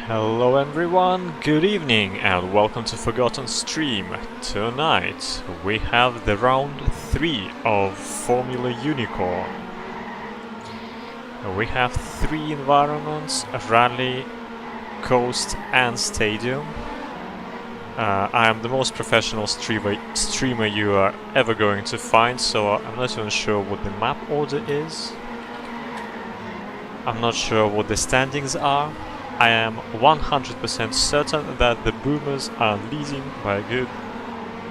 Hello everyone, good evening and welcome to Forgotten Stream. Tonight we have the round 3 of Formula Unicorn. We have 3 environments: rally, coast and stadium. I am the most professional streamer you are ever going to find, so I'm not even sure what the map order is. I'm not sure what the standings are. I am 100% certain that the Boomers are leading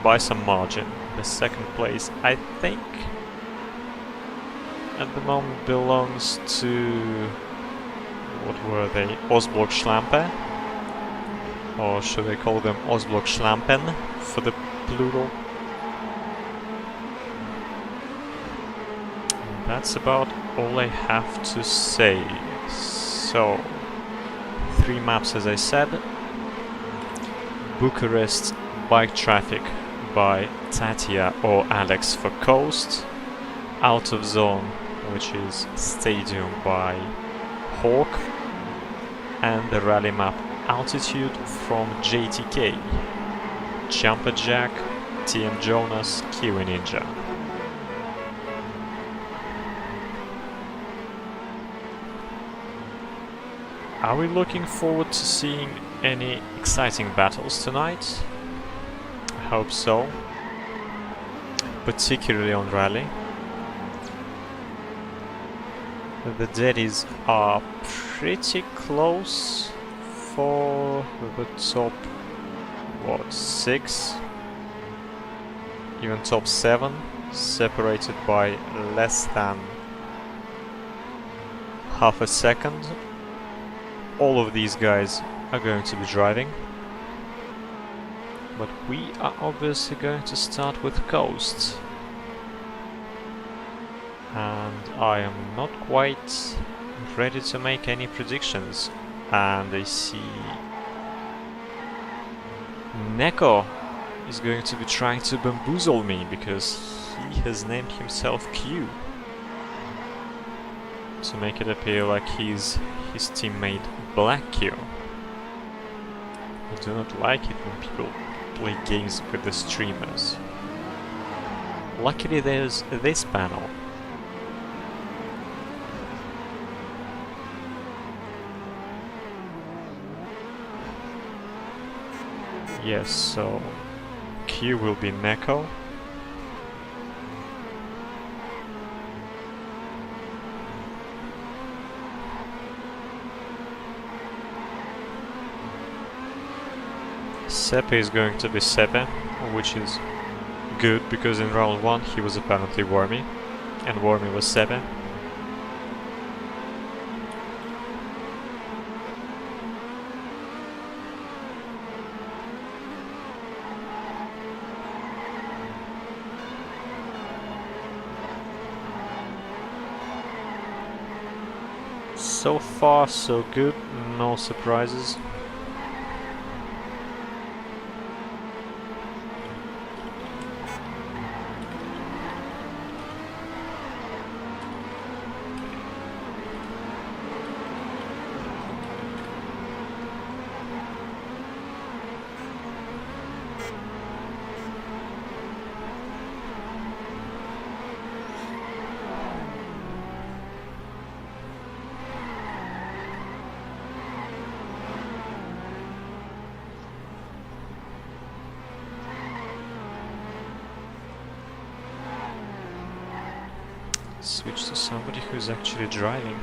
by some margin. The second place, I think, at the moment belongs to, what were they, Osblock Schlampe? Or should I call them Osblock Schlampen for the plural? And that's about all I have to say. So, 3 maps, as I said. Bucharest Bike Traffic by Tatia or Alex for Coast. Out of Zone, which is Stadium by Hawk. And the rally map Altitude from JTK. Jumper Jack, TM Jonas, Kiwi Ninja. Are we looking forward to seeing any exciting battles tonight? I hope so. Particularly on rally. The deadies are pretty close for the top, 6? Even top 7, separated by less than half a second. All of these guys are going to be driving, but we are obviously going to start with Coast, and I am not quite ready to make any predictions. And I see Neko is going to be trying to bamboozle me because he has named himself Q to make it appear like he's his teammate Black Q. I do not like it when people play games with the streamers. Luckily there's this panel. Yes, so Q will be Neko. Sepe is going to be Sepe, which is good because in round 1 he was apparently Wormy, and Wormy was Sepe. So far so good, no surprises. Switch to somebody who's actually driving.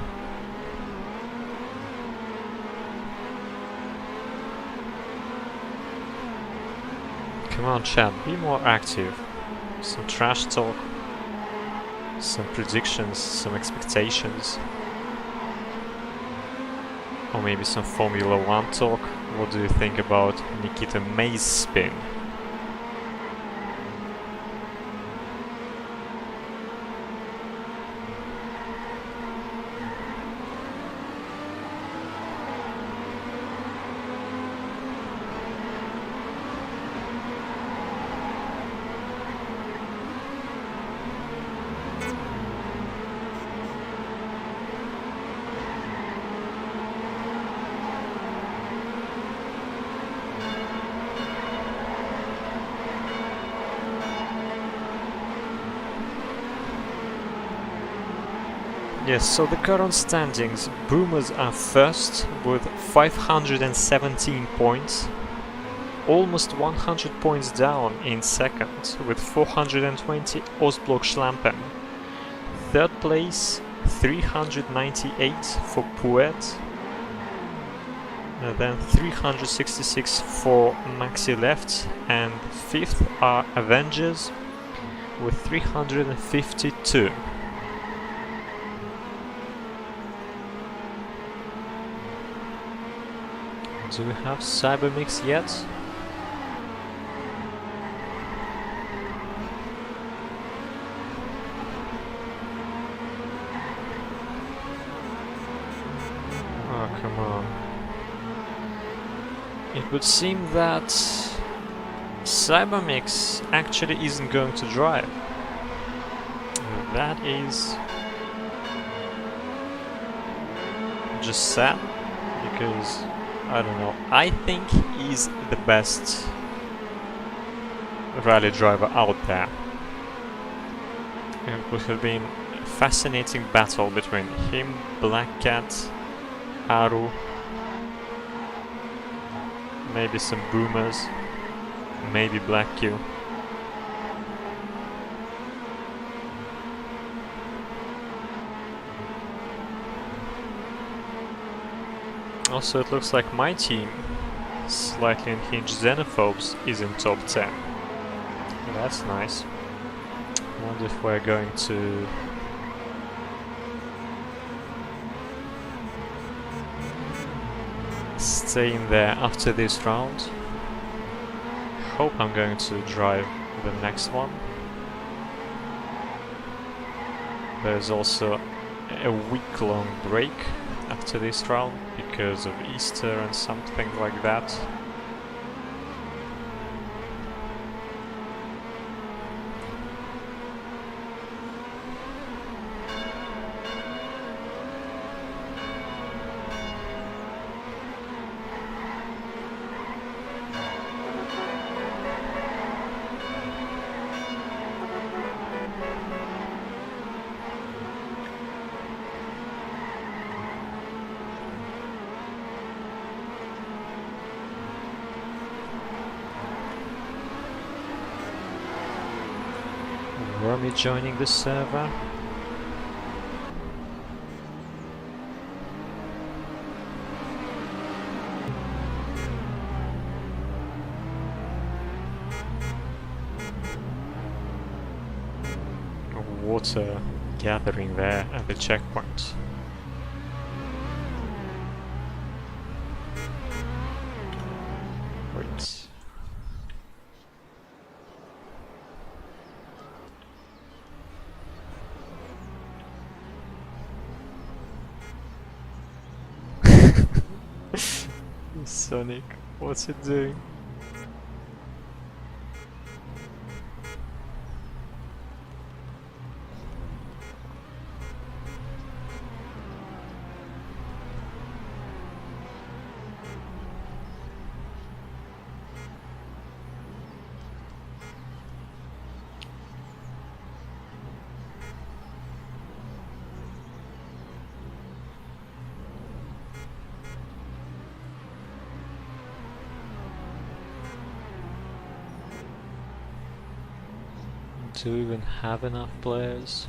Come on, chat, be more active. Some trash talk, some predictions, some expectations. Or maybe some Formula 1 talk. What do you think about Nikita May's spin? Yes, so the current standings, Boomers are first with 517 points, almost 100 points down in second with 420 Ostblock Schlampen. Third place, 398 for Poet, then 366 for Maxi Left, and fifth are Avengers with 352. Do we have Cybermix yet? Oh, come on. It would seem that Cybermix actually isn't going to drive. That is just sad, because I don't know, I think he's the best rally driver out there. It would have been a fascinating battle between him, Black Cat, Haru, maybe some Boomers, maybe Black Q. Also, it looks like my team, Slightly Unhinged Xenophobes, is in top 10. Well, that's nice. I wonder if we're going to stay in there after this round. Hope I'm going to drive the next one. There's also a week-long break after this round because of Easter and something like that. Wormy joining the server. Water gathering there at the checkpoint. Wait. Sonic, what's it doing? Do we even have enough players?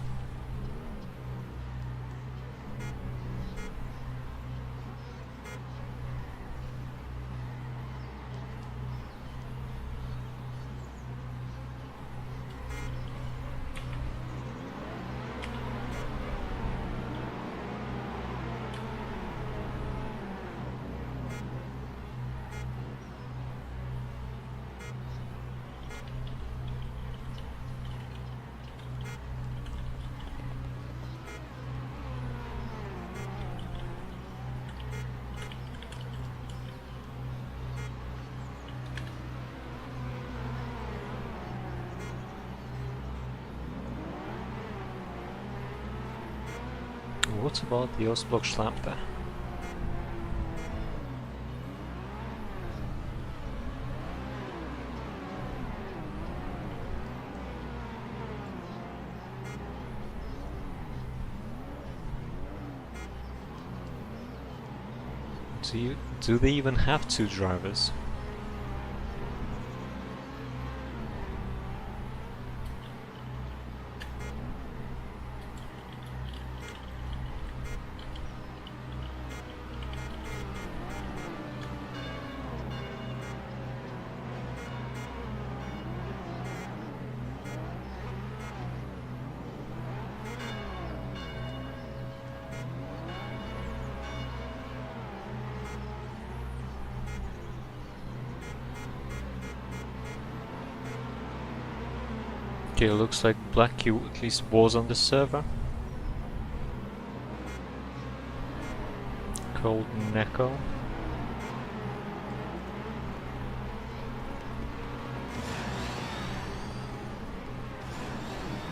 What about the Ostblock Schlampe? Do they even have two drivers? Okay, looks like Black Q at least was on the server. Called Neko.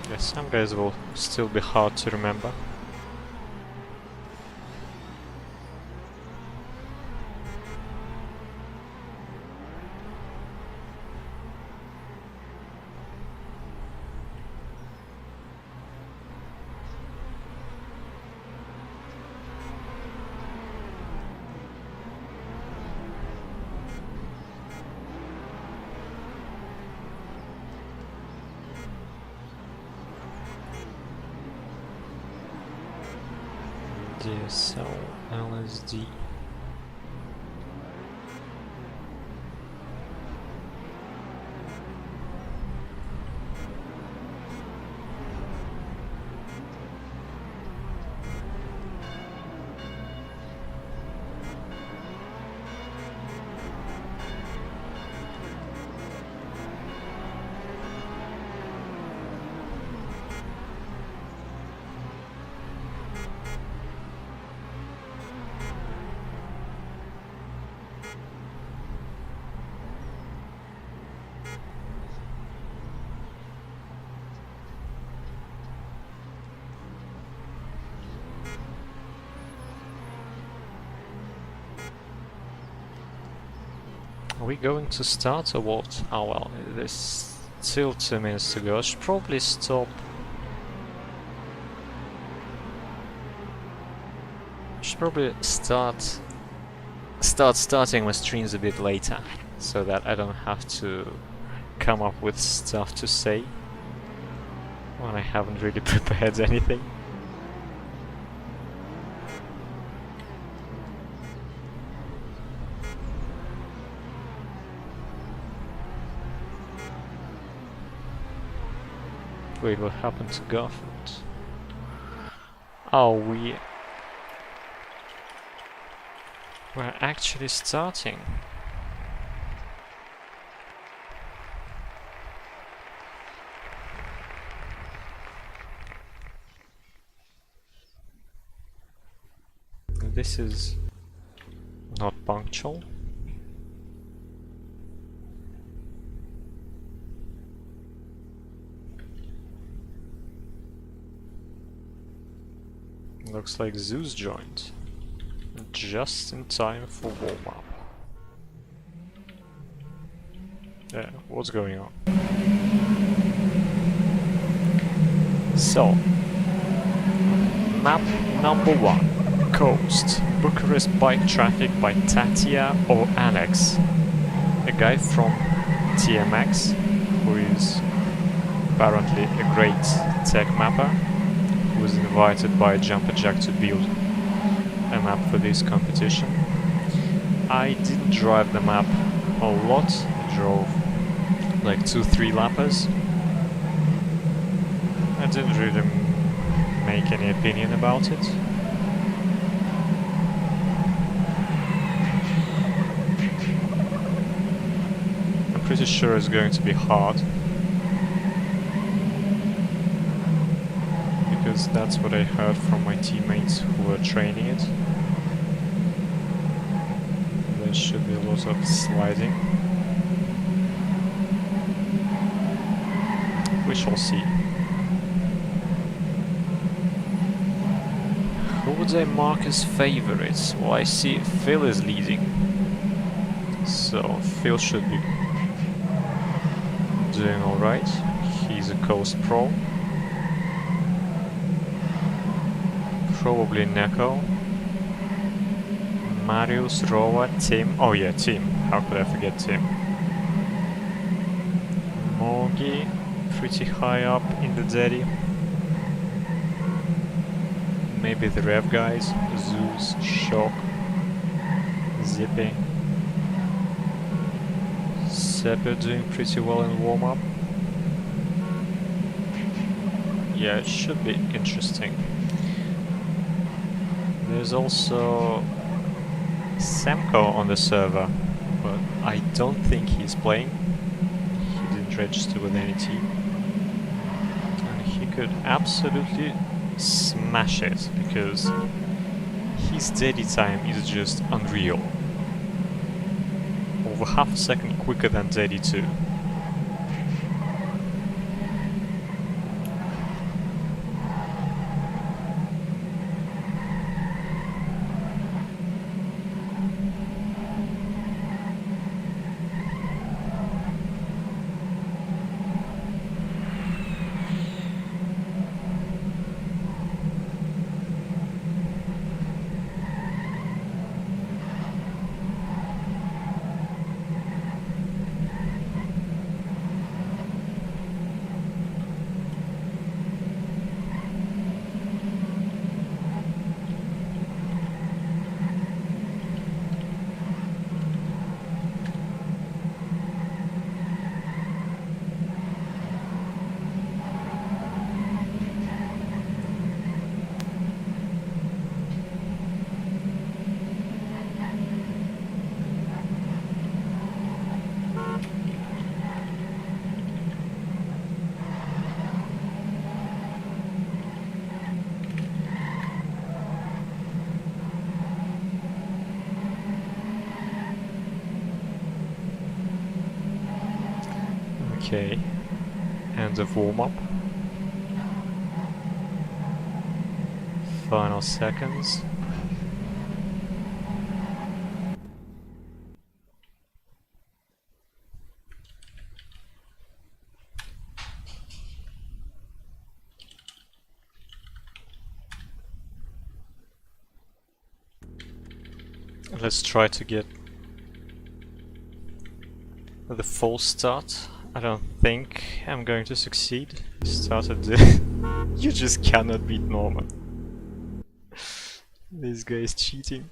Yes, some guys will still be hard to remember. DSL LSD. Are we going to start or what? Oh well, there's still 2 minutes to go. I should probably stop. I should probably starting my streams a bit later, so that I don't have to come up with stuff to say when I haven't really prepared anything. Wait, what happened to Garfield? Oh, we're actually starting. This is not punctual. Looks like Zeus joined. Just in time for warm-up. Yeah, what's going on? So, map number 1. Coast. Bucharest bike traffic by Tatia or Alex. A guy from TMX, who is apparently a great tech mapper, who was invited by Jumper Jack to build a map for this competition. I didn't drive the map a lot, I drove like 2-3 lappers. I didn't really make any opinion about it. I'm pretty sure it's going to be hard, because that's what I heard from my teammates who were training it. There should be a lot of sliding. We shall see. Who would I mark as favorites? Well, I see Phil is leading, so Phil should be doing alright. He's a Coast Pro. Probably Neko. Marius, Roa, Tim. Oh yeah, Tim. How could I forget Tim? Mogi, pretty high up in the daddy. Maybe the rev guys. Zeus, Shock, Zippy. Sepper doing pretty well in warm-up. Yeah, it should be interesting. There's also Semco on the server, but I don't think he's playing. He didn't register with any team. And he could absolutely smash it, because his daddy time is just unreal. Over half a second quicker than daddy 2. Okay, end of warm-up. Final seconds. Let's try to get the full start. I don't think I'm going to succeed. Started the You just cannot beat Norman. This guy is cheating.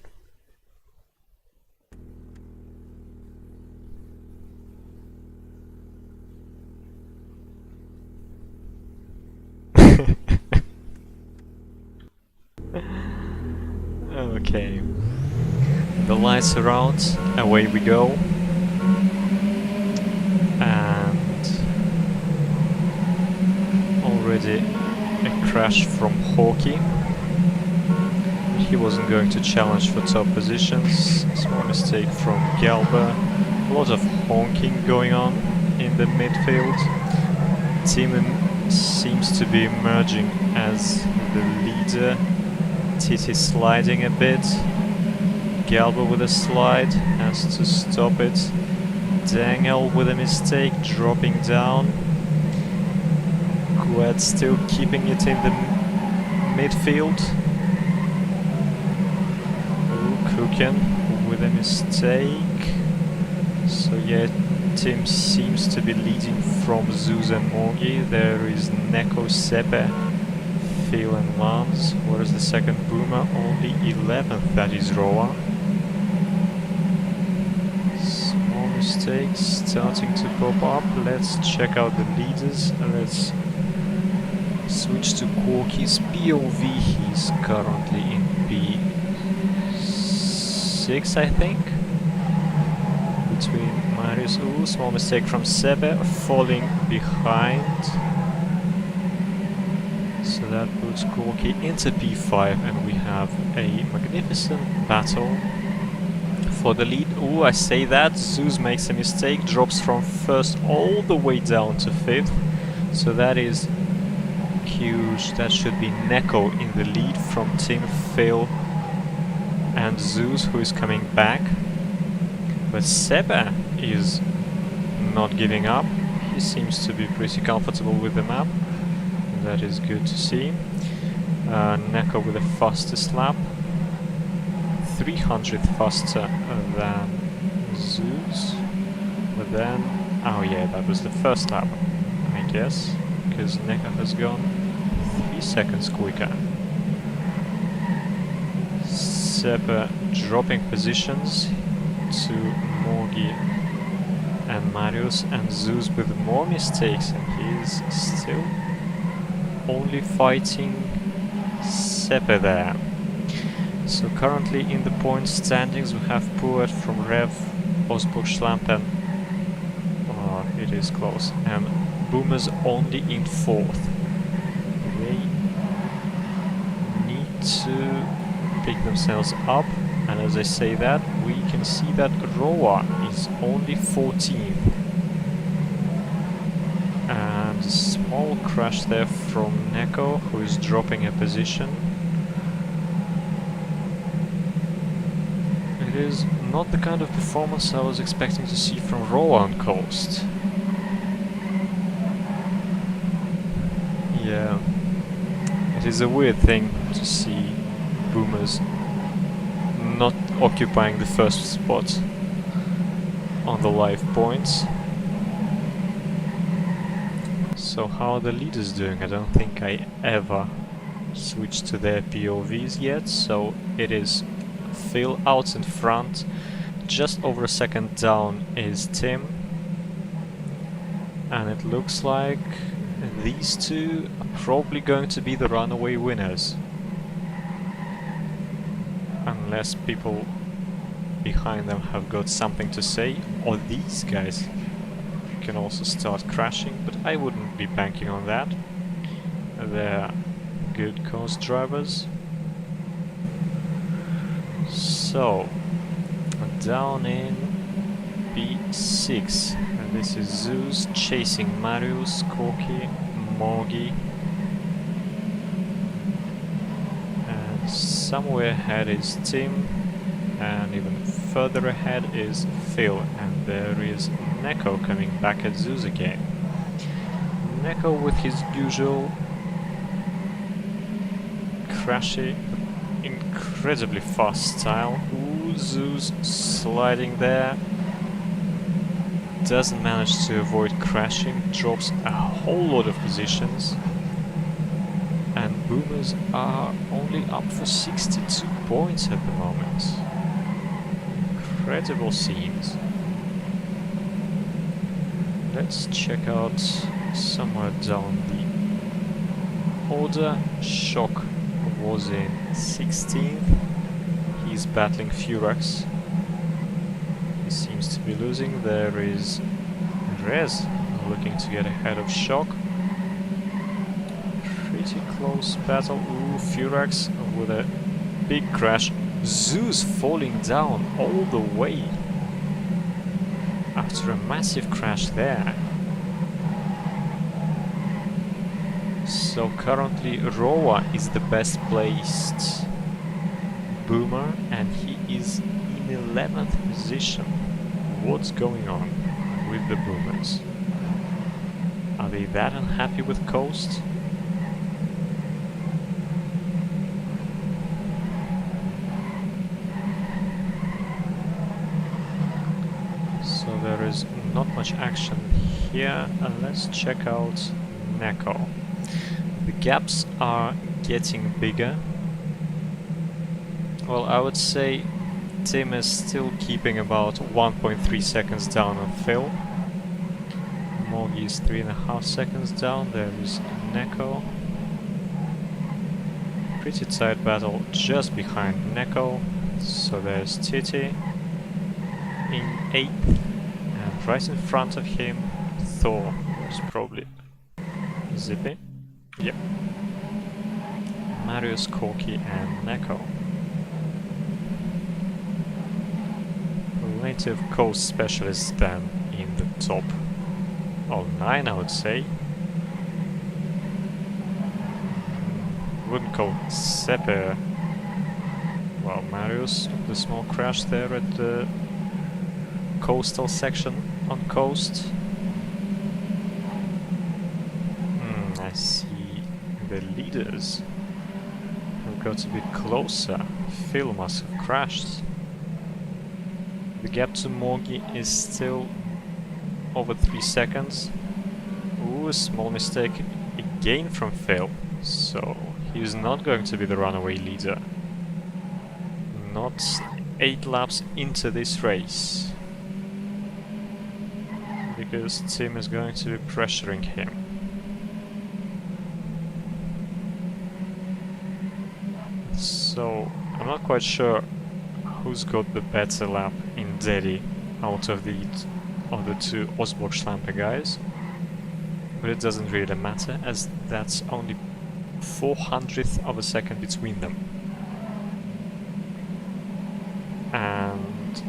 Okay. The lights are out, away we go. And already a crash from Hawkey. He wasn't going to challenge for top positions. Small mistake from Galba. A lot of honking going on in the midfield. Timon seems to be emerging as the leader. Titi sliding a bit. Galba with a slide, has to stop it. Daniel with a mistake, dropping down. Qued still keeping it in the midfield. Kuken with a mistake. So yeah, Tim seems to be leading from Zeus and Morgi. There is Neko, Sepe, Phil and Lance. Where is the second boomer? Only 11th, that is Roa. Small mistakes starting to pop up. Let's check out the leaders. Let's switch to Corky's POV. He's currently in P6, I think. Between Marius. Ooh, small mistake from Sebe, falling behind. So that puts Corky into P5, and we have a magnificent battle for the lead. Ooh, I say that. Zeus makes a mistake, drops from first all the way down to 5th. So that is huge. That should be Neko in the lead from Tim, Phil and Zeus, who is coming back. But Seba is not giving up. He seems to be pretty comfortable with the map. That is good to see. Neko with the fastest lap. 300th faster than Zeus. But then, oh yeah, that was the first lap, I guess, because Neko has gone 3 seconds quicker. Sepper dropping positions to Morgi and Marius, and Zeus with more mistakes, and he's still only fighting Sepper there. So currently in the point standings we have Puert from Rev, Osburg Schlampen, oh, it is close, and Boomers only in 4th. They need to pick themselves up, and as I say that, we can see that Roa is only 14th. And a small crash there from Neko, who is dropping a position. It is not the kind of performance I was expecting to see from Roa on Coast. Yeah, it is a weird thing to see Boomers not occupying the first spot on the live points. So how are the leaders doing? I don't think I ever switched to their POVs yet, so it is Phil out in front, just over a second down is Tim, and it looks like these two are probably going to be the runaway winners. Unless people behind them have got something to say, or these guys can also start crashing, but I wouldn't be banking on that. They're good coast drivers. So, down in P6, and this is Zeus chasing Marius, Koki, Morgi, and somewhere ahead is Tim, and even further ahead is Phil, and there is Neko coming back at Zeus again. Neko with his usual crashy, incredibly fast style. Ooh, Zeus sliding there. Doesn't manage to avoid crashing, drops a whole lot of positions. And Boomers are only up for 62 points at the moment. Incredible scenes. Let's check out somewhere down the order. Shock was in 16th. He's battling Furax. He seems to be losing. There is Rez looking to get ahead of Shock. Pretty close battle. Ooh, Furax with a big crash. Zeus falling down all the way after a massive crash there. So currently Roa is the best placed Boomer, and he is in 11th position. What's going on with the Boomers? Are they that unhappy with Coast? So there is not much action here. Let's check out Neko. The gaps are getting bigger. Well, I would say Tim is still keeping about 1.3 seconds down on Phil. Morgi is 3.5 seconds down. There is Neko. Pretty tight battle just behind Neko. So there's Titi in 8th. And right in front of him, Thor. There's probably Zippy. Yep. Marius, Koki and Neko. Plenty of coast specialists then in the top 9, I would say. Wouldn't call Sepe. Well, Marius, the small crash there at the coastal section on Coast. I see the leaders who got a bit closer. Phil must have crashed. The gap to Morgie is still over 3 seconds. Ooh, a small mistake again from Phil. So he's not going to be the runaway leader. Not 8 laps into this race. Because Tim is going to be pressuring him. So I'm not quite sure who's got the better lap in Daddy out of the two Osborg-Schlampe guys. But it doesn't really matter, as that's only 400th of a second between them. And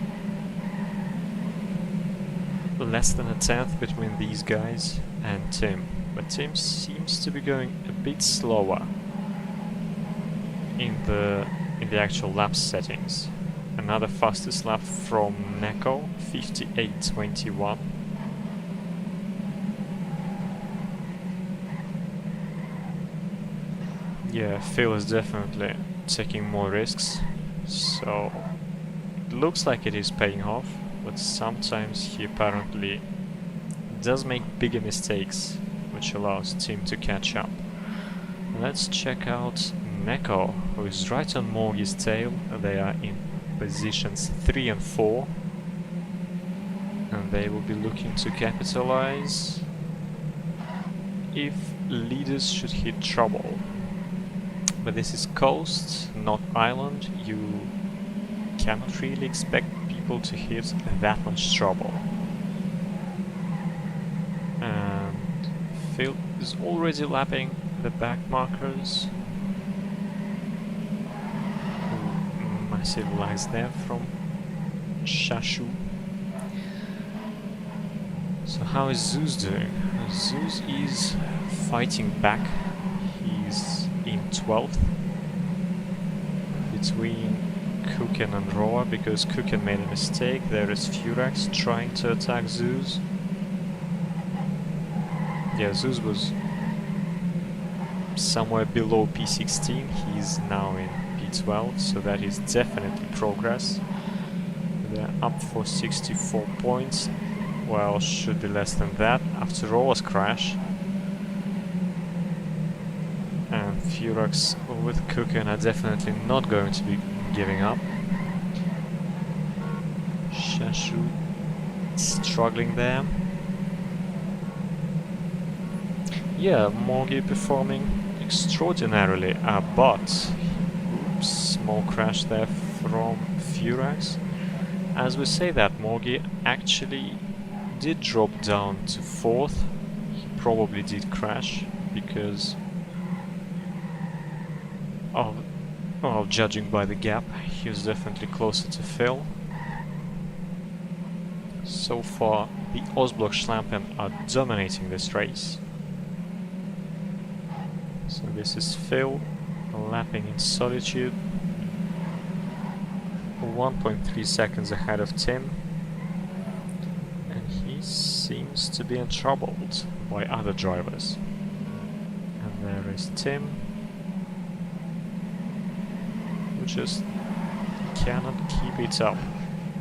less than a 10th between these guys and Tim. But Tim seems to be going a bit slower in the actual lap settings. Another fastest lap from Neko, 58.21. Yeah, Phil is definitely taking more risks, so it looks like it is paying off, but sometimes he apparently does make bigger mistakes, which allows Tim to catch up. Let's check out Neko, who is right on Morgie's tail. They are in positions 3 and 4, and they will be looking to capitalize if leaders should hit trouble. But this is coast, not island. You cannot really expect people to hit that much trouble. And Phil is already lapping the back markers. Ooh, massive lags there from Shashu. So how is Zeus doing? Zeus is fighting back. He's in 12th between Kuken and Roa, because Kuken made a mistake. There is Furax trying to attack Zeus. Yeah, Zeus was somewhere below P16. He's now in P12, so that is definitely progress. They're up for 64 points. Well, should be less than that after Roa's crash. And Furax with Kuken are definitely not going to be giving up. Shashu struggling there. Yeah, Morgie performing extraordinarily, but oops, small crash there from Furax. As we say that, Morgie actually did drop down to 4th. He probably did crash because well, judging by the gap, he was definitely closer to Phil. So far, the Osborg-Schlampen are dominating this race. So this is Phil lapping in solitude, 1.3 seconds ahead of Tim, and he seems to be untroubled by other drivers. And there is Tim, who just cannot keep it up,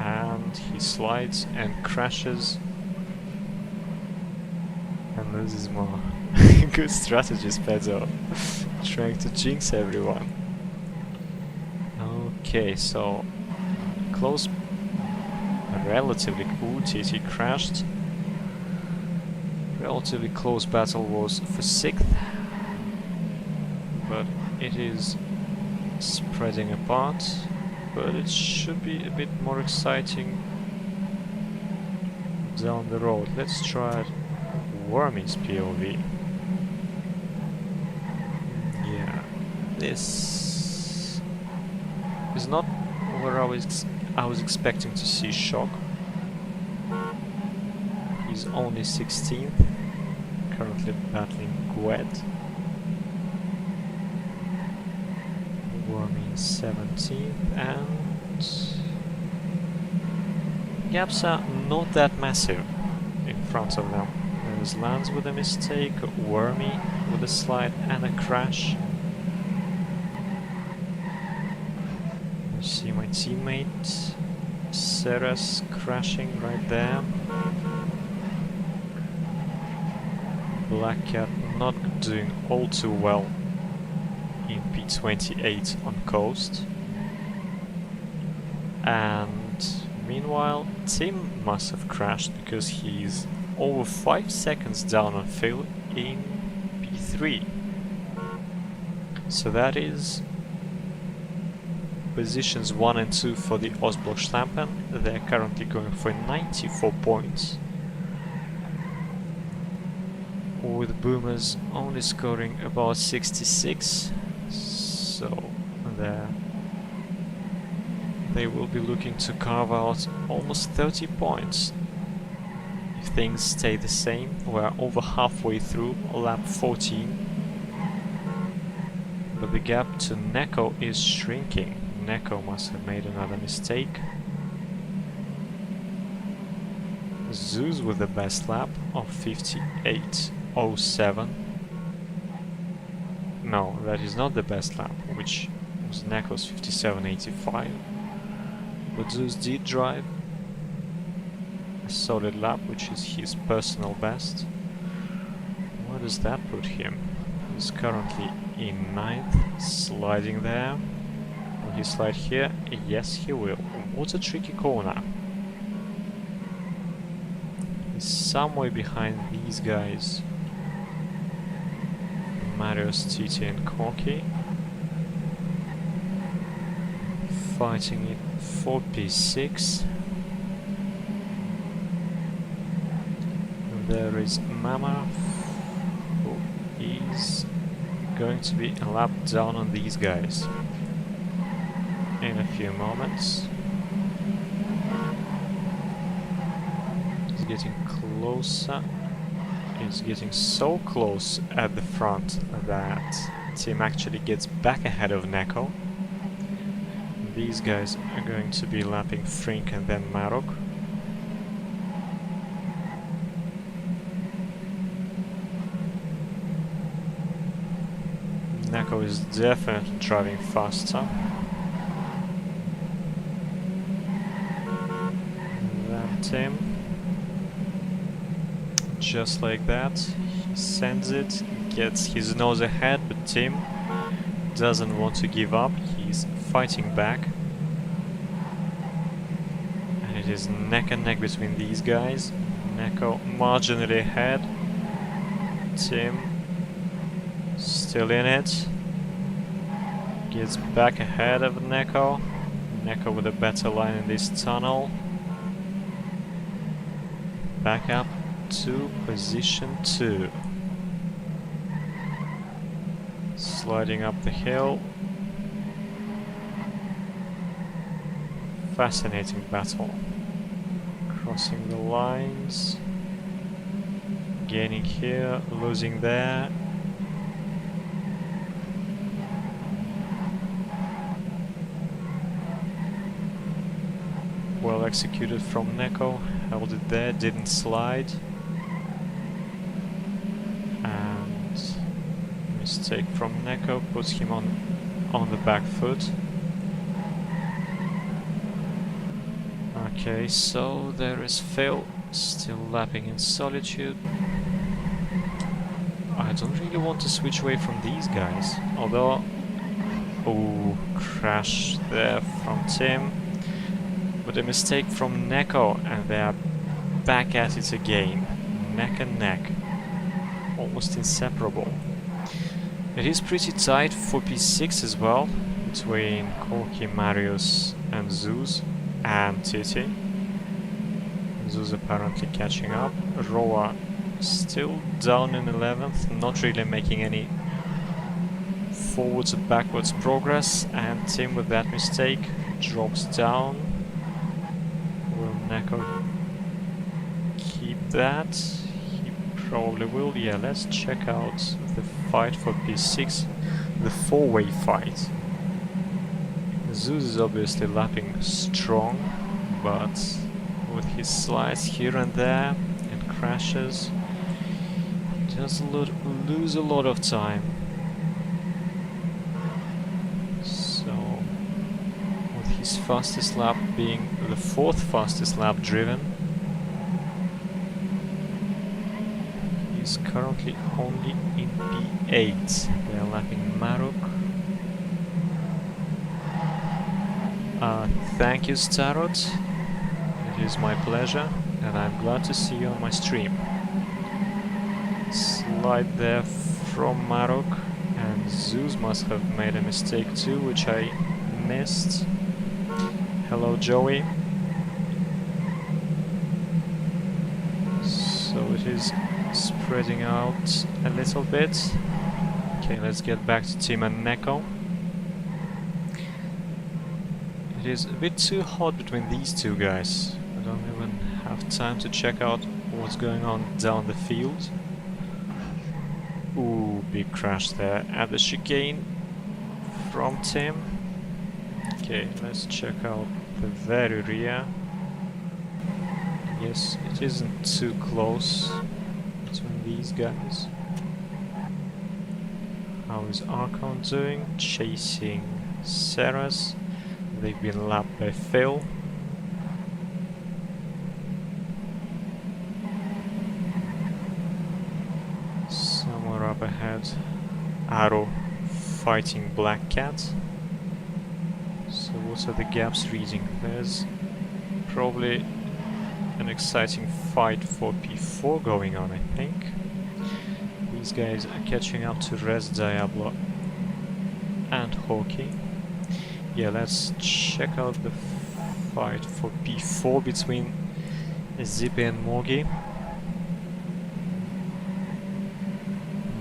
and he slides and crashes and loses more. Good strategy, Pedo. Trying to jinx everyone. Okay, so close, relatively cool. TT crashed. Relatively close battle was for 6th, but it is spreading apart. But it should be a bit more exciting down the road. Let's try Wormy's POV. Yeah, this is not where I was expecting to see Shock. He's only 16th, currently battling Gwed. Wormy 17th, and gaps are not that massive in front of them. There's Lance with a mistake, Wormy with a slide and a crash. see my teammate Ceres crashing right there. Black Cat not doing all too well in P28 on coast. And meanwhile, Tim must have crashed because he's over 5 seconds down on Phil in P3. So that is positions 1 and 2 for the Osblock Schlampen. They're currently going for 94 points, with Boomers only scoring about 66. So there they will be looking to carve out almost 30 points. If things stay the same, we're over halfway through lap 14. But the gap to Neko is shrinking. Neko must have made another mistake. Zeus with the best lap of 58.07. No, that is not the best lap, which was Neko's 57.85. But Zeus did drive a solid lap, which is his personal best. Where does that put him? He's currently in 9th, sliding there. Will he slide here? Yes, he will. What a tricky corner. He's somewhere behind these guys. Marius, TT and Corky. Fighting it for P6. And there is Mama, who is going to be a lap down on these guys in a few moments. It's getting closer. It's getting so close at the front that Tim actually gets back ahead of Neko. These guys are going to be lapping Frink and then Marok. Neko is definitely driving faster than Tim. Just like that, he sends it, gets his nose ahead, but Tim doesn't want to give up. He's fighting back. And it is neck and neck between these guys. Neko marginally ahead. Tim still in it. Gets back ahead of Neko. Neko with a better line in this tunnel. Back up to position 2. Sliding up the hill. Fascinating battle. Crossing the lines. Gaining here, losing there. Well executed from Neko. Held it there, didn't slide. And mistake from Neko puts him on the back foot. Okay, so there is Phil, still lapping in solitude. I don't really want to switch away from these guys, although... Oh, crash there from Tim. But a mistake from Neko, and they are back at it again. Neck and neck. Almost inseparable. It is pretty tight for P6 as well, between Corky, Marius and Zeus. And Titi. Zeus apparently catching up. Roa still down in 11th, not really making any forwards or backwards progress. And Tim with that mistake drops down. Will Neko keep that? He probably will. Yeah, let's check out the fight for P6, the four-way fight. Zeus is obviously lapping strong, but with his slides here and there and crashes, he does lose a lot of time. So, with His fastest lap being the 4th fastest lap driven. He's currently only in P8. They are lapping Maruk. Thank you, Starot. It is my pleasure, and I'm glad to see you on my stream. Slide there from Maruk, and Zeus must have made a mistake too, which I missed. Hello, Joey. So it is spreading out a little bit. Okay, let's get back to Tim and Neko. It is a bit too hot between these two guys. I don't even have time to check out what's going on down the field. Ooh, big crash there at the chicane from Tim. Okay, let's check out the very rear. Yes, it isn't too close between these guys. How is Archon doing? Chasing Ceres. They've been lapped by Phil. Somewhere up ahead, Arrow fighting Black Cat. So what are the gaps reading? There's probably an exciting fight for P4 going on, I think. These guys are catching up to Res Diablo and Hockey. Yeah, let's check out the fight for P4 between Zippy and Morgy.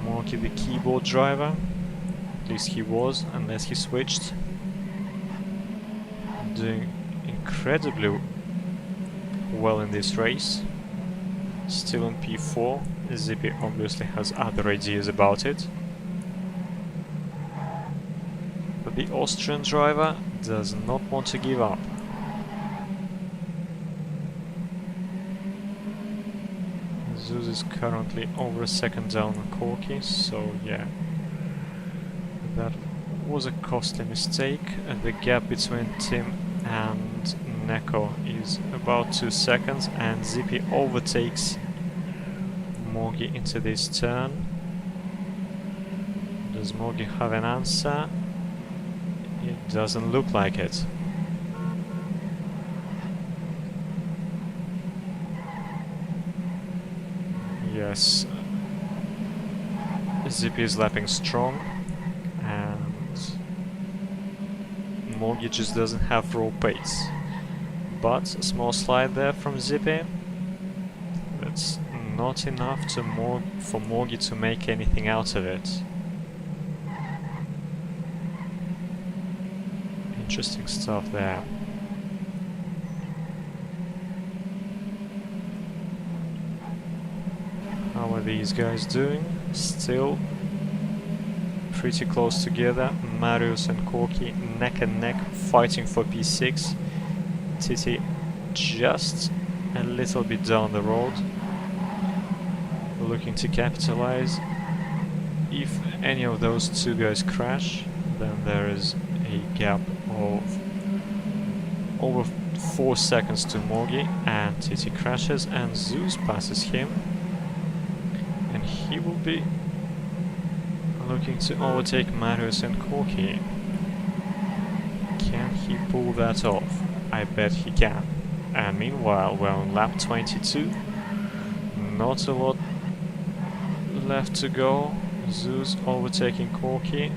Morgy the keyboard driver, at least he was, unless he switched. Doing incredibly well in this race. Still in P4. Zippy obviously has other ideas about it. But the Austrian driver does not want to give up. Zeus is currently over a second down on Corky, so yeah. That was a costly mistake. The gap between Tim and Neko is about 2 seconds, and Zippy overtakes Morgy into this turn. Does Morgy have an answer? It doesn't look like it. Yes, Zippy is lapping strong, and Morgy just doesn't have raw pace. But a small slide there from Zippy. That's not enough for Morgy to make anything out of it. Interesting stuff there. How are these guys doing? Still pretty close together. Marius and Corky neck and neck, fighting for P6. Titi just a little bit down the road, looking to capitalize. If any of those two guys crash, then there is a gap of over 4 seconds to Morgy, and Titi crashes and Zeus passes him, and he will be looking to overtake Marius and Corky. Can he pull that off? I bet he can. And meanwhile, we're on lap 22. Not a lot left to go. Zeus overtaking Corky.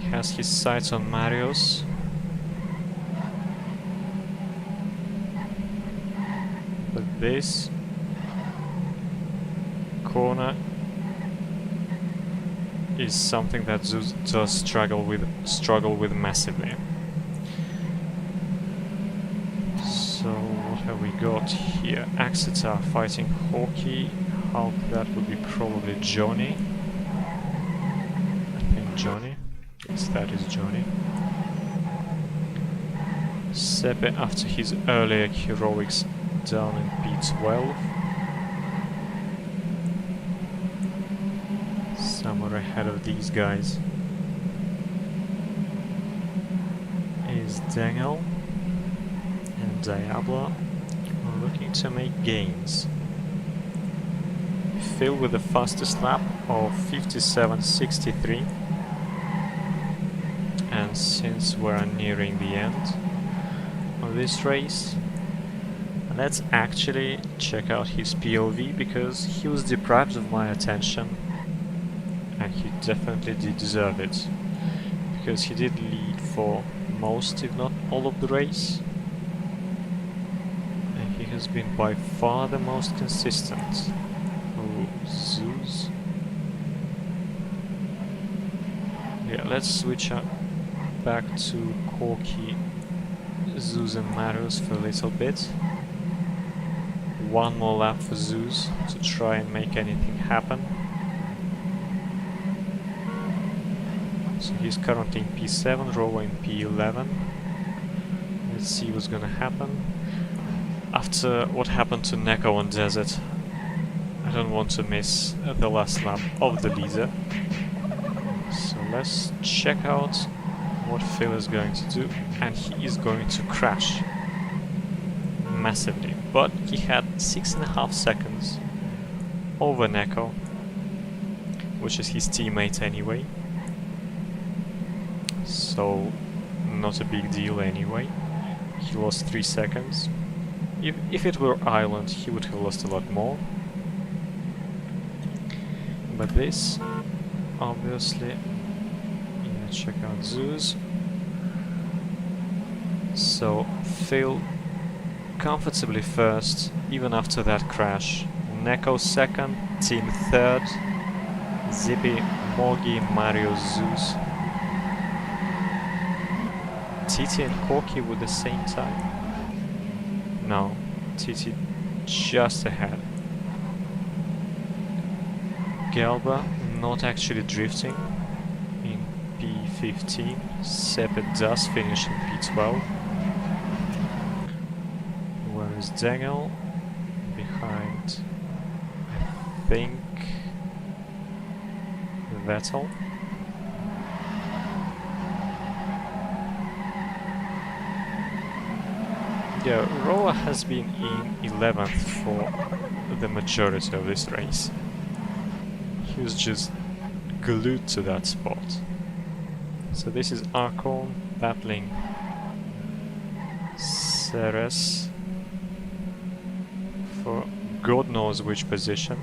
Has his sights on Marius. But this corner is something that Zeus does struggle with massively. So what have we got here? Axetar fighting Hawkey. Hulk, that would be probably Johnny. I think Johnny. Yes, that is Johnny. Sepe, after his earlier heroics, down in P12. Somewhere ahead of these guys. is Daniel and Diablo are looking to make gains. Phil with the fastest lap of 57.63. And since we're nearing the end of this race, let's actually check out his POV, because he was deprived of my attention and he definitely did deserve it, because he did lead for most, if not all, of the race, and he has been by far the most consistent. Oh, Zeus. Yeah, let's switch up back to Corky, Zeus and Marius for a little bit. One more lap for Zeus to try and make anything happen. So he's currently in P7, Rowa in P11. Let's see what's gonna happen. After what happened to Neko on Desert, I don't want to miss the last lap of the leader. So let's check out what Phil is going to do, and he is going to crash massively, but he had 6.5 seconds over Neko, which is his teammate anyway, so not a big deal anyway. He lost 3 seconds. If it were Ireland, he would have lost a lot more, but this, obviously, yeah, check out Zeus. So Phil comfortably first, even after that crash. Neko second, team third, Zippy, Mogi, Mario, Zeus. Titi and Corky with the same time. No, Titi just ahead. Gelba not actually drifting in P15. Sepe does finish in P12. Where is Daniel? Behind, I think, Vettel. Yeah, Roa has been in 11th for the majority of this race. He was just glued to that spot. So this is Archon battling Ceres for God knows which position.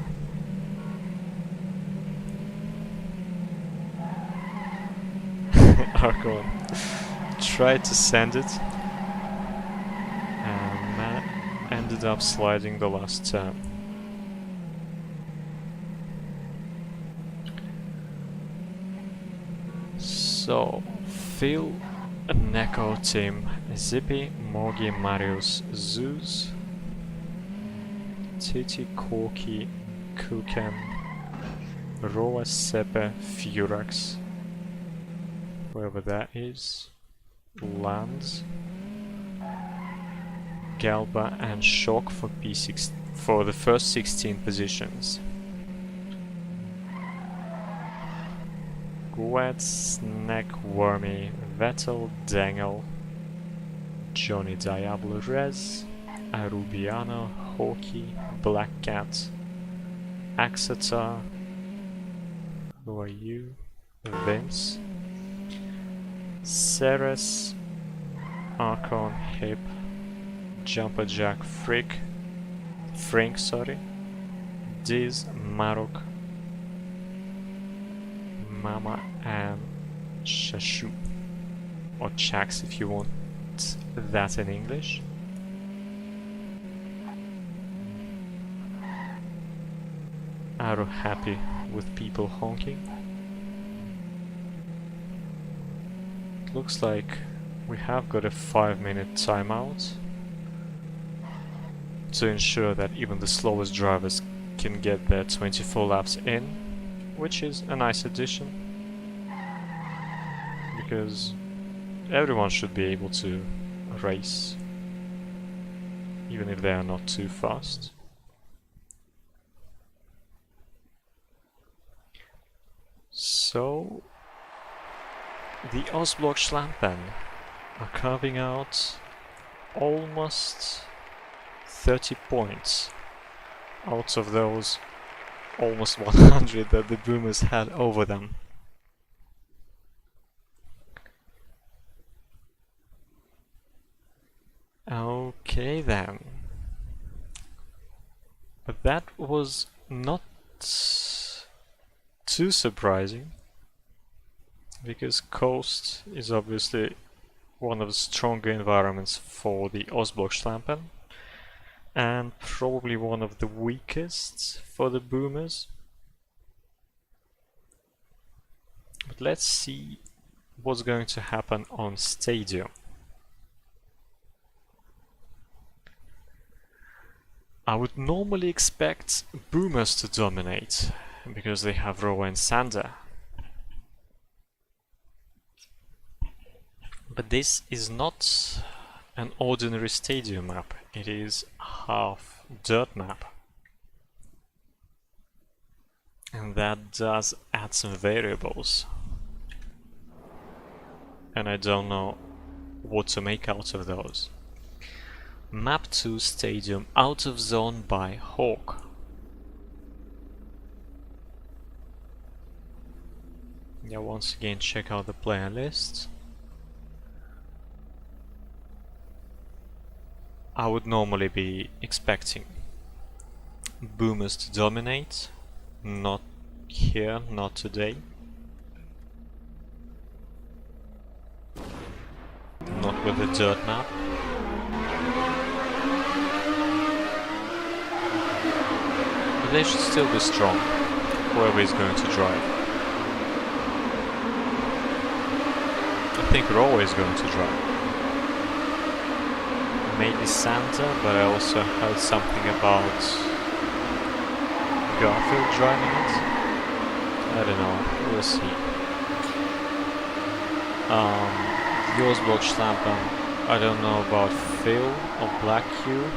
Archon tried to send it and ended up sliding the last turn. So, Phil, Neko team, Zippy, Mogi, Marius, Zeus, Titi, Corky, Kuken, Roa, Sepe, Furax, whoever that is, Lands, Galba and Shock for P6 for the first 16 positions. Gwet, Snack, Wormy, Vettel, Daniel, Johnny Diablo Rez, Arubiano, Hawkey, Black Cat, Axatar, who are you? Vince, Ceres, Archon, Hip, Jumper Jack, Frank, sorry, Diz, Marok, Mama, and Shashu, or Chax if you want that in English. Are happy with people honking. Looks like we have got a 5-minute timeout to ensure that even the slowest drivers can get their 24 laps in, which is a nice addition, because everyone should be able to race, even if they are not too fast. So, the Osblock Schlampen are carving out almost 30 points out of those almost 100 that the Boomers had over them. Okay then. But that was not too surprising, because coast is obviously one of the stronger environments for the Ostblockschlampen, and probably one of the weakest for the Boomers. But let's see what's going to happen on Stadium. I would normally expect Boomers to dominate, because they have Roa and Sander. But this is not an ordinary stadium map, it is half dirt map. And that does add some variables. And I don't know what to make out of those. Map 2 Stadium out of zone by Hawk. Yeah, once again check out the player list. I would normally be expecting Boomers to dominate. Not here, not today. Not with the dirt map. But they should still be strong, whoever is going to drive. I think Roa is going to drive. Maybe Santa, but I also heard something about Garfield driving it. I don't know, we'll see. Yours Blockschlampen, I don't know about Phil or Black Hue.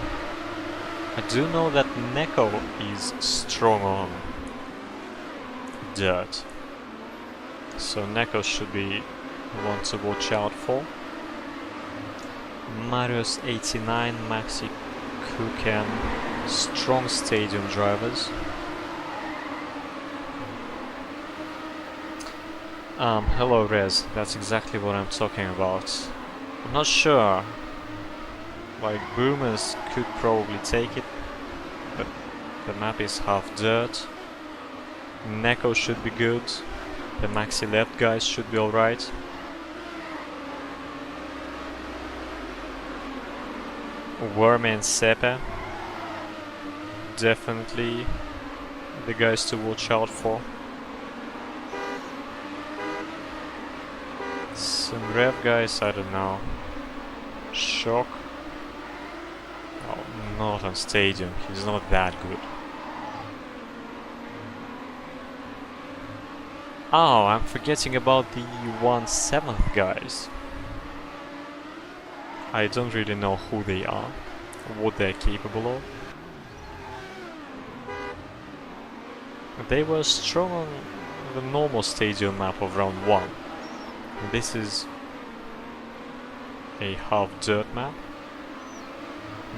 I do know that Neko is strong on dirt. So Neko should be one to watch out for. Marius 89, Maxi Kuken, strong stadium drivers. Hello Rez, that's exactly what I'm talking about. I'm not sure, like Boomers could probably take it, but the map is half dirt. Neko should be good, the Maxi left guys should be alright. Wormy and Sepe, definitely the guys to watch out for. Some rev guys, I don't know. Shock. Oh, not on Stadium, he's not that good. Oh, I'm forgetting about the 1/7 guys. I don't really know who they are, what they're capable of. They were strong on the normal stadium map of round 1. This is a half dirt map.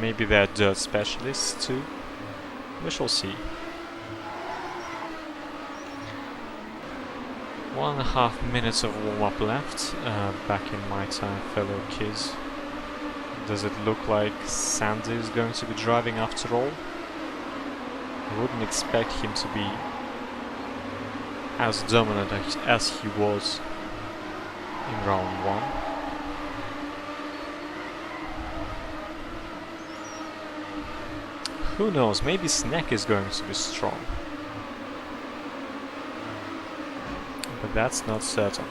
Maybe they're dirt specialists too. We shall see. 1.5 minutes of warm-up left. Back in my time, fellow kids. Does it look like Sandy is going to be driving after all? I wouldn't expect him to be as dominant as he was in round 1. Who knows, maybe Snack is going to be strong. But that's not certain.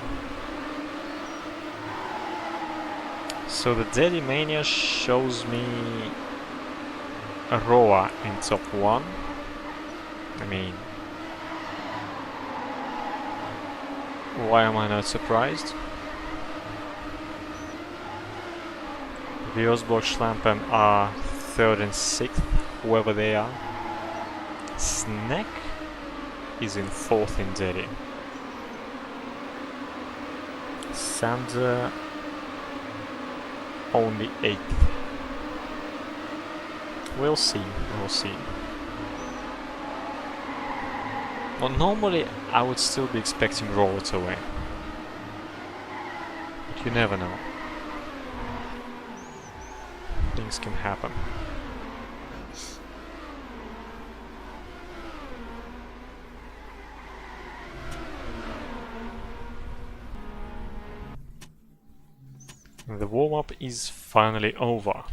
So the Daddy Mania shows me a Roa in top 1. I mean, why am I not surprised? The Ostblockschlampen are 3rd and 6th, whoever they are. Snack is in 4th in Daddy. only 8th. We'll see, we'll see. Well, normally I would still be expecting Roller to win. But you never know. Things can happen. The warm-up is finally over.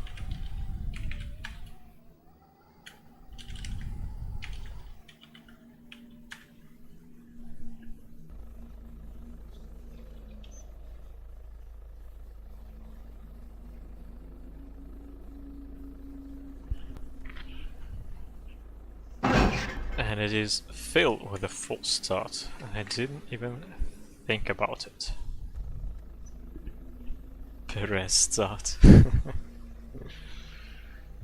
And it is filled with a full start. I didn't even think about it. Perez start. The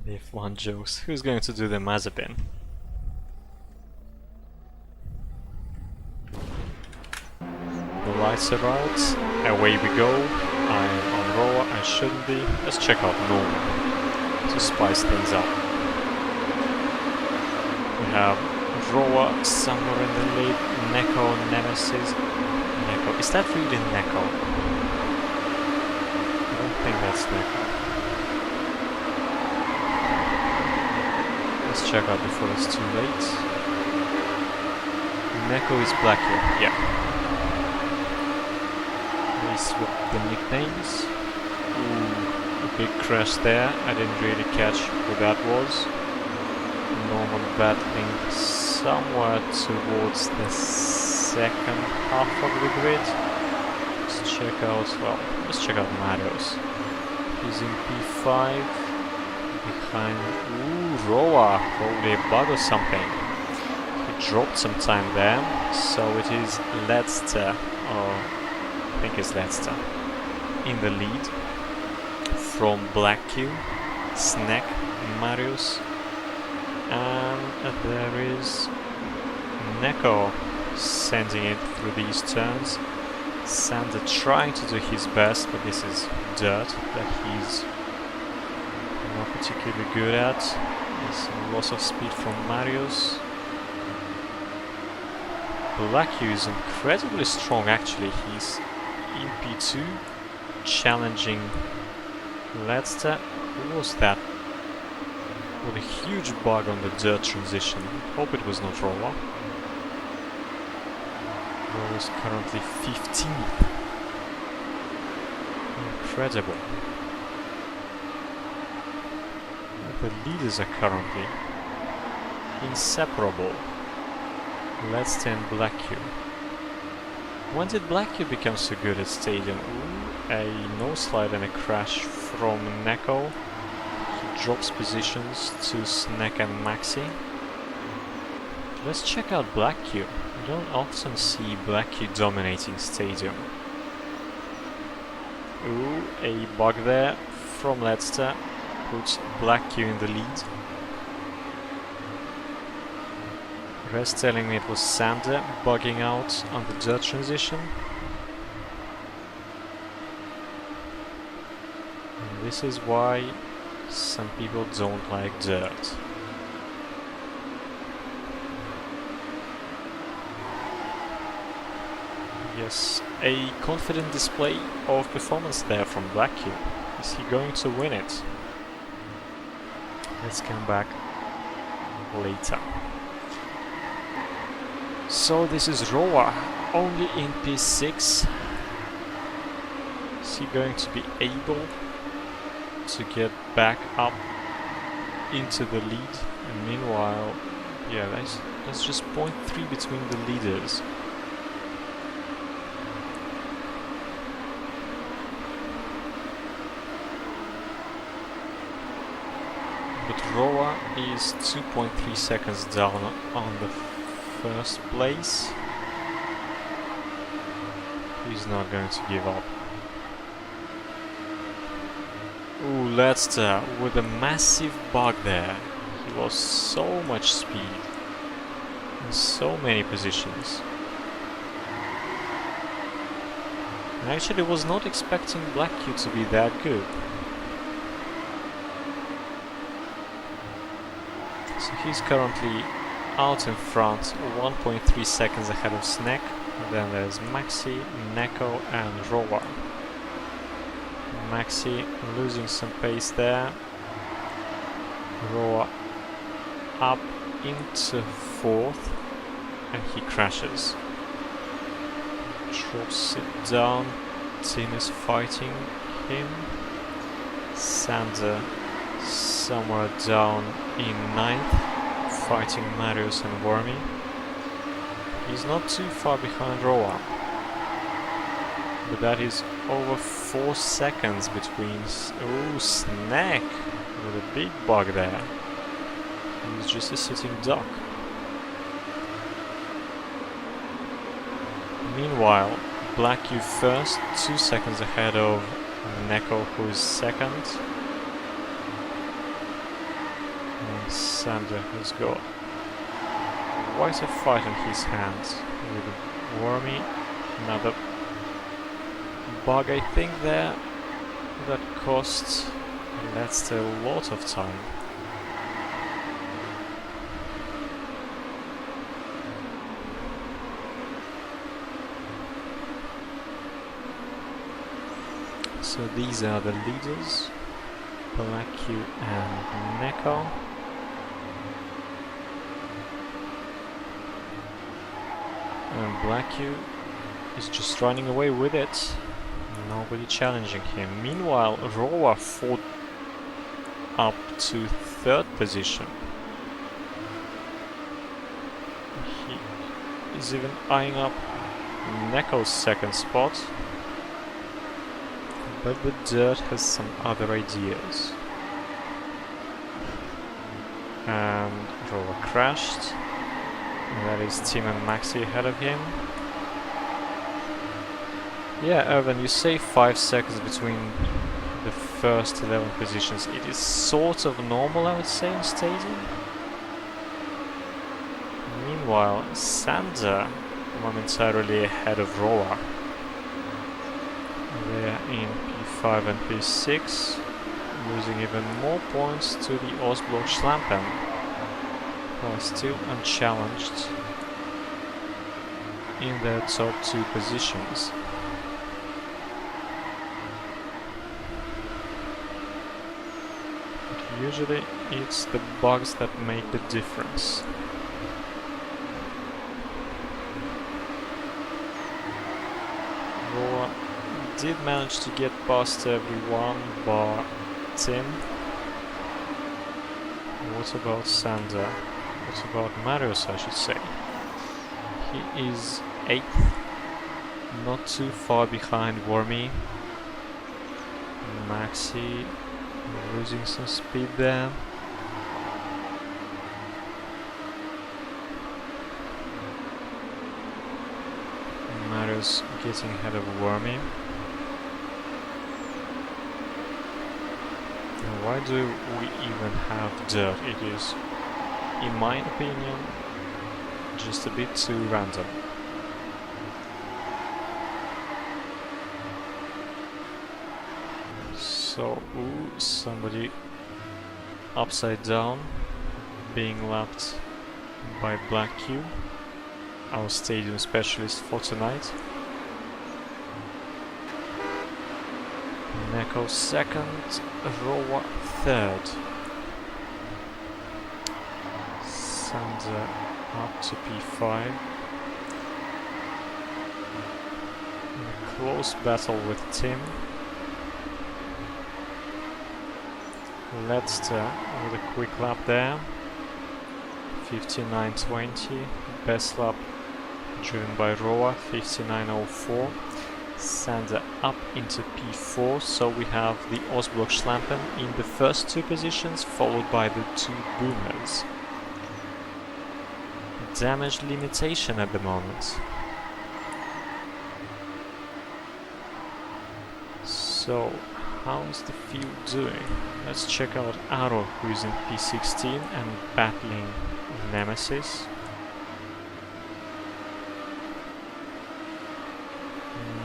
F1 jokes. Who's going to do the Mazepin? The lights are out. Away we go. I'm on Roa. I shouldn't be. Let's check out normal to spice things up. We have Roa somewhere in the lead. Neko, Nemesis. Neko. Is that really Neko? I think that's Neko. Let's check out before it's too late. Neko is black here. Yeah. We swapped the nicknames. Ooh, a big crash there. I didn't really catch who that was. Normal battling somewhere towards the second half of the grid. Let's check out, well, let's check out Marios. He's in P5, behind, ooh, Roa, probably a bug or something. He dropped some time there, so it is Ledster, or I think it's Ledster, in the lead. From Black Q, Snack, Marius, and there is Neko sending it through these turns. Sander trying to do his best, but this is dirt that he's not particularly good at. There's some loss of speed from Marius. Black is incredibly strong actually. He's in P2, challenging Ledster. Who was that? With a huge bug on the dirt transition. Hope it was not Rolla. Rolla is currently 15th. Incredible. The leaders are currently inseparable. Ledster and Black Q. When did Black Q become so good at Stadium? Ooh, a no slide and a crash from Neko. Drops positions to Snack and Maxi. Let's check out Black Q. You don't often see Black Q dominating Stadium. Ooh, a bug there from Ledster puts Black Q in the lead. Rest telling me it was Sander bugging out on the dirt transition. And this is why some people don't like dirt. Yes, a confident display of performance there from Black Q. Is he going to win it? Let's come back later. So this is Roa, only in P6. Is he going to be able to get back up into the lead? And meanwhile, yeah, that's just 0.3 between the leaders. But Roa is 2.3 seconds down on the first place. He's not going to give up. Ooh, Ledster with a massive bug there. He lost so much speed in so many positions. I actually was not expecting Black Q to be that good. he's currently out in front, 1.3 seconds ahead of Snack. Then there's Maxi, Neko and Roa. Maxi losing some pace there. Roa up into fourth and he crashes. Drops it down. Tim is fighting him. Sander somewhere down in ninth, fighting Marius and Wormy. He's not too far behind Roa, but that is over 4 seconds between. Oh, Snack with a big bug there. He's just a sitting duck. Meanwhile, Black U first, 2 seconds ahead of Neko, who is second. And Sander has got quite a fight on his hands with Wormy. Another bug, I think, there that costs Letzte a lot of time. So these are the leaders, Black U and Neko. And Black U is just running away with it. Nobody challenging him. Meanwhile, Roa fought up to third position. He is even eyeing up Neko's second spot. But the dirt has some other ideas. And Roa crashed. And that is Tim and Maxi ahead of him. Yeah, Irvin, you say 5 seconds between the first 11 positions. It is sort of normal, I would say, in stadium. Meanwhile, Sander momentarily ahead of Roa. They're in P5 and P6, losing even more points to the Osblock Schlampen, who are still unchallenged in their top 2 positions. But usually it's the bugs that make the difference. Roa did manage to get past everyone bar Tim. What about Sander? What about Marius, I should say? He is 8th, not too far behind Wormy. Maxi losing some speed there. Marius getting ahead of Wormy. Why do we even have dirt? It is, in my opinion, just a bit too random. So, ooh, somebody upside down, being lapped by Black Q, our stadium specialist for tonight. Neko second, Roa third. Sander up to P5. A close battle with Tim. Letzte with a quick lap there. 59.20. Best lap driven by Roa, 59.04. Sander up into P4, so we have the Osblock Schlampen in the first 2 positions, followed by the 2 boomers. Damage limitation at the moment. So, how's the field doing? Let's check out Aro, who is in P16 and battling Nemesis.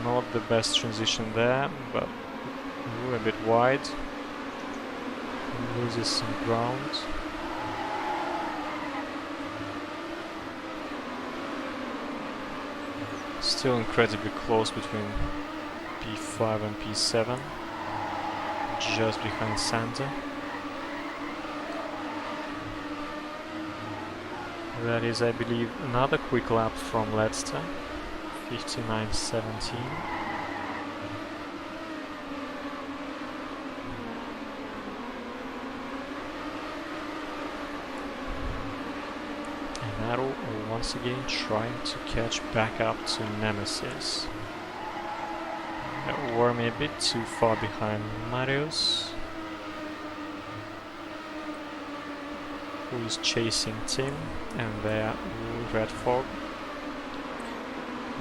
Not the best transition there, but a bit wide. Loses some ground. Still incredibly close between P5 and P7, just behind Sander. That is, I believe, another quick lap from Leicester, 59.17. And Arrow once again trying to catch back up to Nemesis. Wormy a bit too far behind Marius, who is chasing Tim, and there Red Fog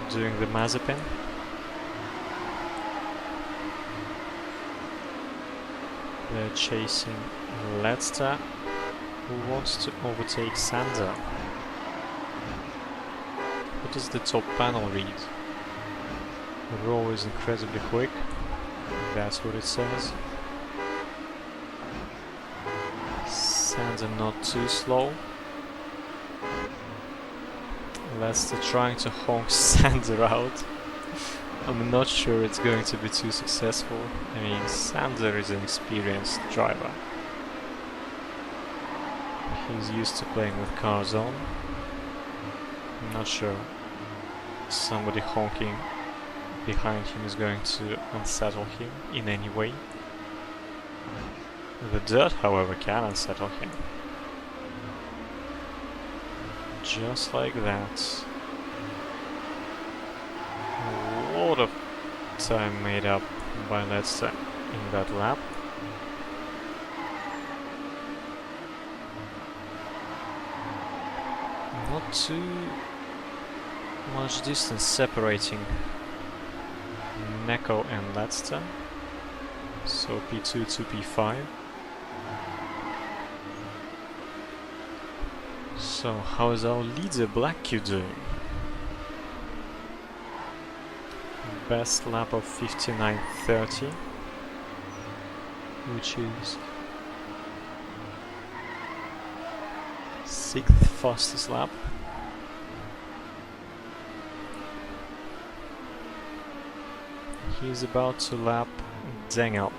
doing the Mazepin. They're chasing Leicester, who wants to overtake Sander. What does the top panel read? The row is incredibly quick, that's what it says. Sander not too slow. Leicester trying to honk Sander out. I'm not sure it's going to be too successful. I mean, Sander is an experienced driver. He's used to playing with cars on. I'm not sure somebody honking behind him is going to unsettle him in any way. The dirt, however, can unsettle him. Just like that. A lot of time made up by Leicester in that lap. Not too much distance separating Neko and Leicester. So P2 to P5. So how is our leader Black Q doing? Best lap of 59.30, which is 6th fastest lap. He is about to lap Dengel.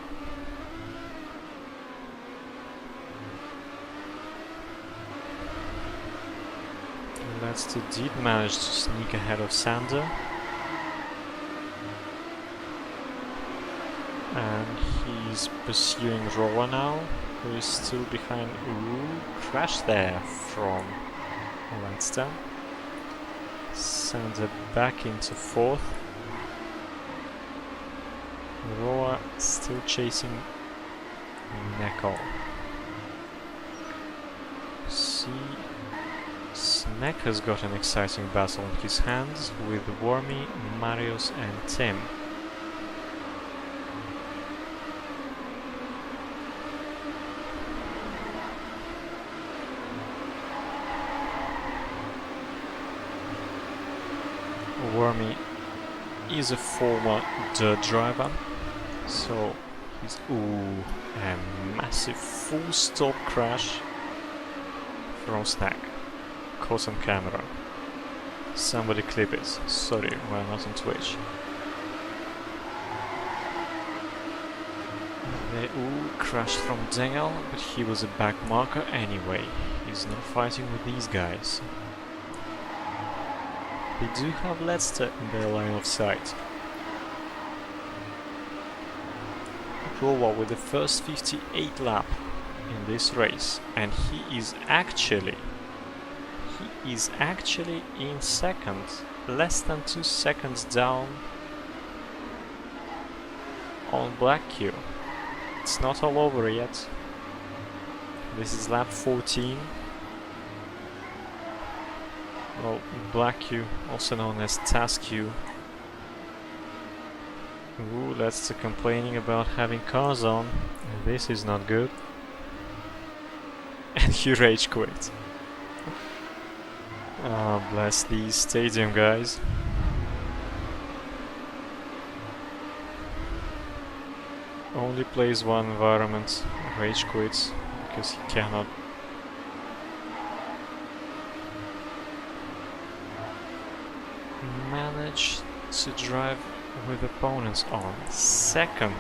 Leicester did manage to sneak ahead of Sander. And he's pursuing Roa now, who is still behind. Ooh, crash there from Leicester. Sander back into 4th. Roa still chasing Neko. See, Snack has got an exciting battle on his hands with Wormy, Marius and Tim. Wormy is a former dirt driver, so he's a massive full stop crash from Snack. Caught on camera. Somebody clip it. Sorry, we're not on Twitch. They crashed from Dengel, but he was a back marker anyway. He's not fighting with these guys. They do have Leicester in their line of sight. Roa with the first 58 lap in this race, and he is actually in second, less than 2 seconds down on Black Q. It's not all over yet. This is lap 14. Well, Black Q, also known as Task Q. Ooh, Leicester complaining about having cars on. This is not good. And he rage quit. Ah, bless these stadium guys. Only plays one environment, rage quits, because he cannot manage manage to drive with opponents on second.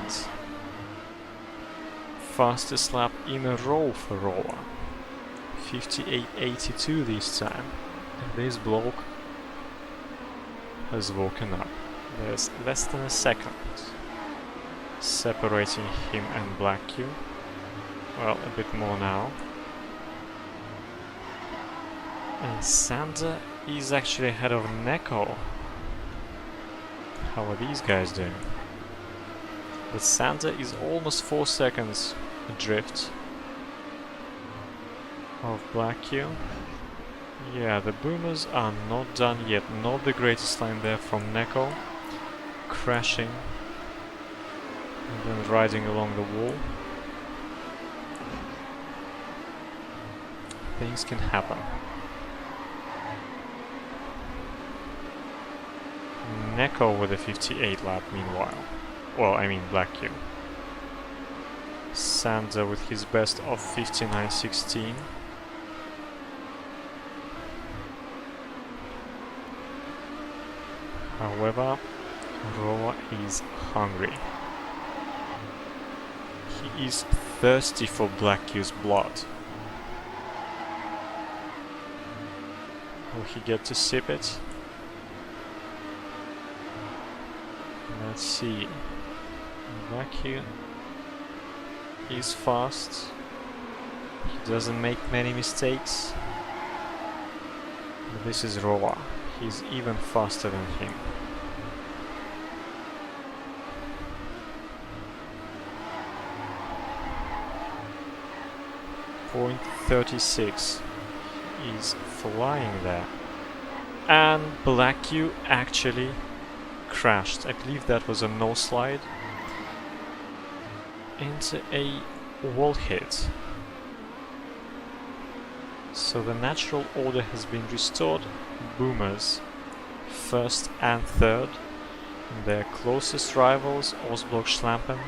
Fastest lap in a row for Roa. 58.82 this time. And this bloke has woken up. There's less than a second separating him and Black Q. Well, a bit more now. And Sander is actually ahead of Neko. How are these guys doing? But Sander is almost 4 seconds adrift of Black Q. Yeah, the boomers are not done yet. Not the greatest line there from Neko. Crashing and then riding along the wall. Things can happen. Neko with a 58 lap meanwhile. Well, I mean Black Q. Sander with his best of 59.16. However, Roa is hungry. He is thirsty for Black Q's blood. Will he get to sip it? Let's see. Black Q is fast. He doesn't make many mistakes. But this is Roa. He's even faster than him. .36 is flying there. And Black Q actually crashed. I believe that was a no slide into a wall hit. So the natural order has been restored. Boomers first and third. Their closest rivals, Osblock Schlampen,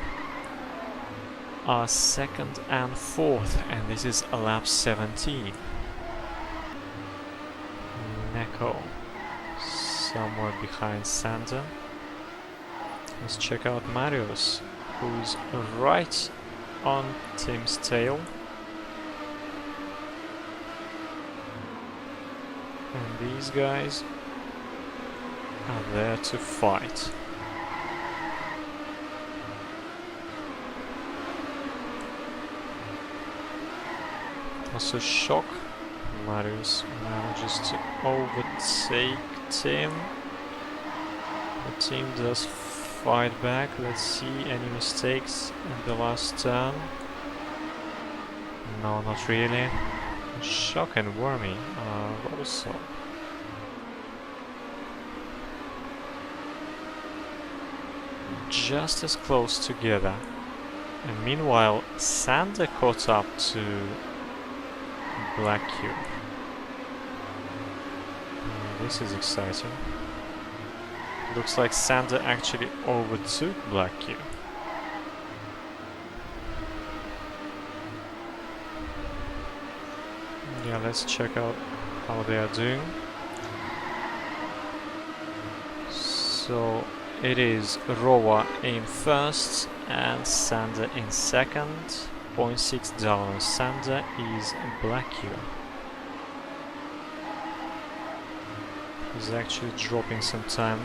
are second and fourth, and this is a lap 17. Neko somewhere behind Sander. Let's check out Marius, who's right on Tim's tail. And these guys are there to fight. Also Shock. Marius manages to overtake Tim. The team does fight back. Let's see any mistakes in the last turn. No, not really. Shock and Wormy are also. Just as close together. And meanwhile, Sander caught up to Black Q. This is exciting. Looks like Sander actually overtook Black Q. Yeah, let's check out how they are doing. So it is Roa in first and Sander in second. 0.6 down on Sander is Black Q. He's actually dropping some time.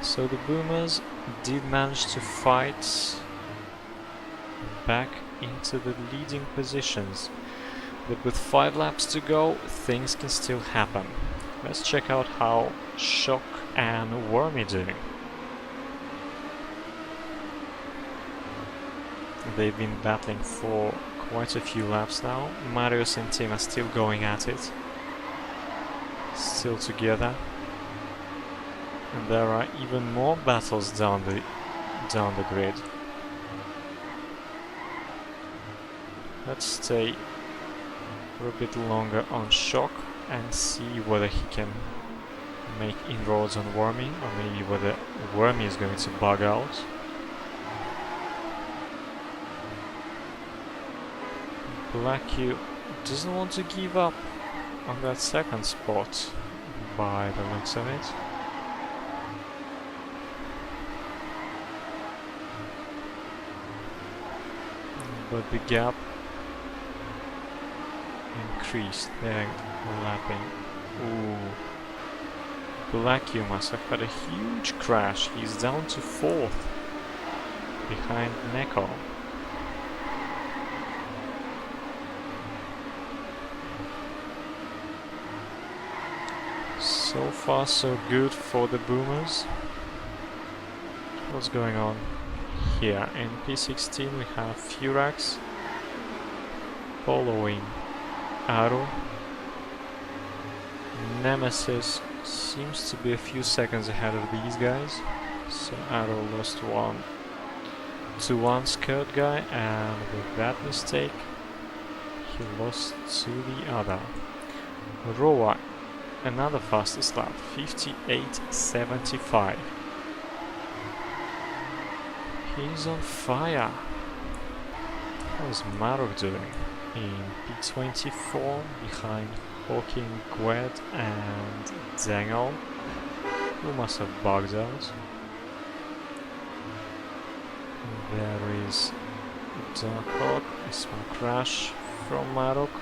So the Boomers did manage to fight back into the leading positions. But with 5 laps to go, things can still happen. Let's check out how Shock and Wormy doing. They've been battling for quite a few laps now. Marius and Tim are still going at it. Still together. And there are even more battles down the grid. Let's stay for a bit longer on Shock and see whether he can make inroads on Wormy, or maybe whether Wormy is going to bug out. Black Q doesn't want to give up on that second spot, by the looks of it. But the gap increased. They're lapping. Ooh. Black you must have had a huge crash. He's down to 4th behind Neko. So far so good for the Boomers. What's going on here? In P16 we have Furax following Arrow. Nemesis seems to be a few seconds ahead of these guys. So Arrow lost one to one skirt guy, and with that mistake he lost to the other. Roa, another fastest lap, 58.75. He's on fire. How's Marok doing? In P24 behind Hawking, Gwed and Zengel, who must have bugged out. There is Darkhawk, a small crash from Marok.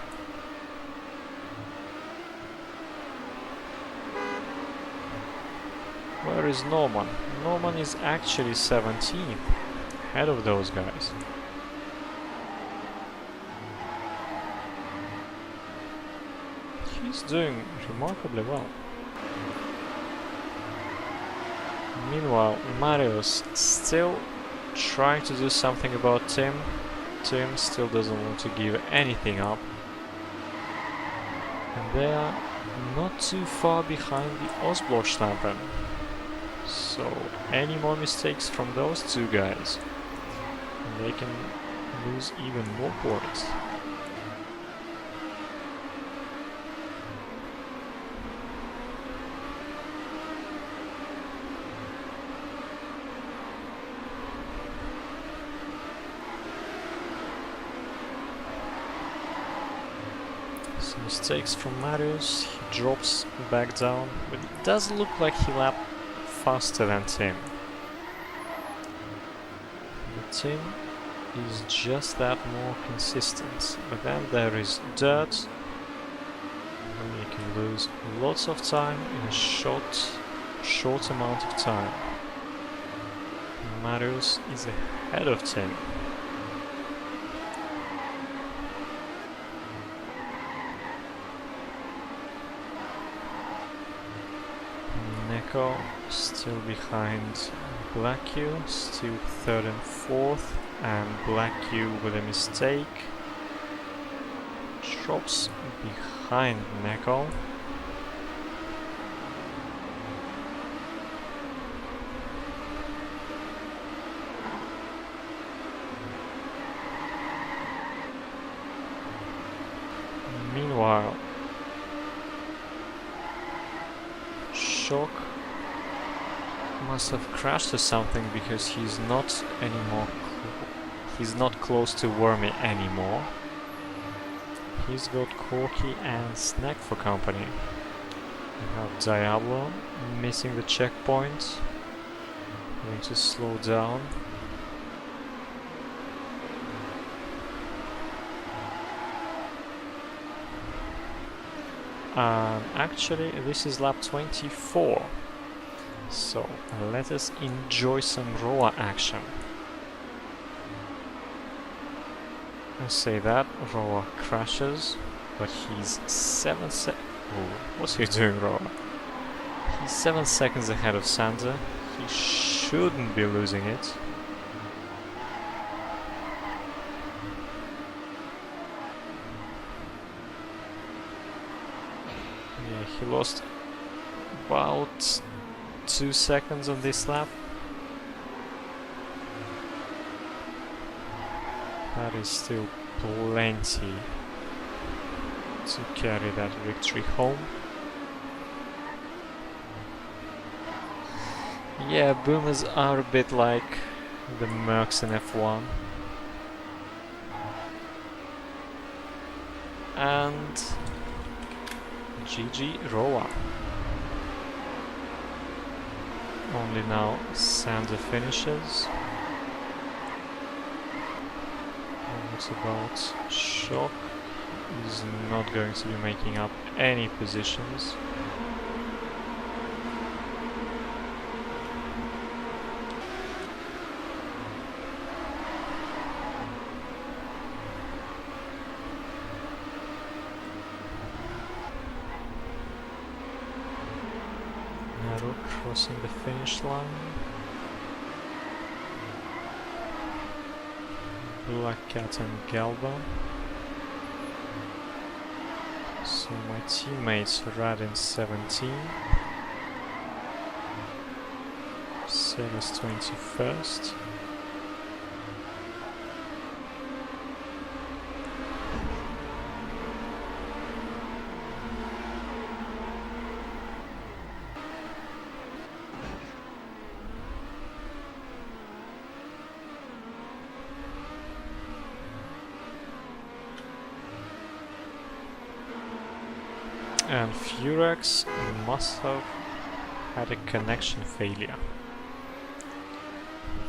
Where is Norman? Norman is actually 17th, ahead of those guys. He's doing remarkably well. Meanwhile, Marius still trying to do something about Tim. Tim still doesn't want to give anything up. And they are not too far behind the Osblockstampen. So any more mistakes from those two guys, and they can lose even more points. Some mistakes from Marius, he drops back down, but it does look like he lapped faster than Tim. But Tim is just that more consistent. But then there is dirt, and you can lose lots of time in a short amount of time. Marius is ahead of Tim. Neko still behind Black Q, still 3rd and 4th, and Black Q with a mistake drops behind Neko. Meanwhile, Shock must have crashed or something, because he's not anymore. He's not close to Wormy anymore. He's got Corky and Snack for company. We have Diablo missing the checkpoint. Going to slow down. Actually, this is lap 24. So let us enjoy some Roa action. I say that Roa crashes, but he's 7 seconds. Oh, what's he doing, Roa? He's 7 seconds ahead of Sander. He shouldn't be losing it. Yeah, he lost about 2 seconds on this lap. That is still plenty to carry that victory home. Yeah, Boomers are a bit like the Mercs in F1. And GG Roa. Only now Sander finishes. What about Shock? He's not going to be making up any positions. Naru crossing the finish line. Black Cat and Galba. So my teammates Rad in 17. Ceres 21st. And Furex must have had a connection failure.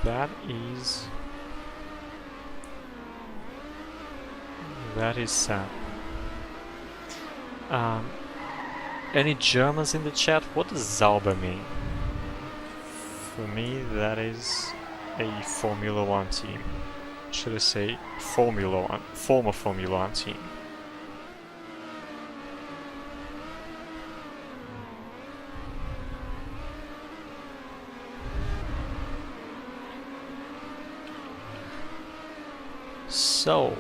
That is sad. Any Germans in the chat? What does Sauber mean? For me, that is a Formula 1 team. Should I say Formula 1, former Formula 1 team. So,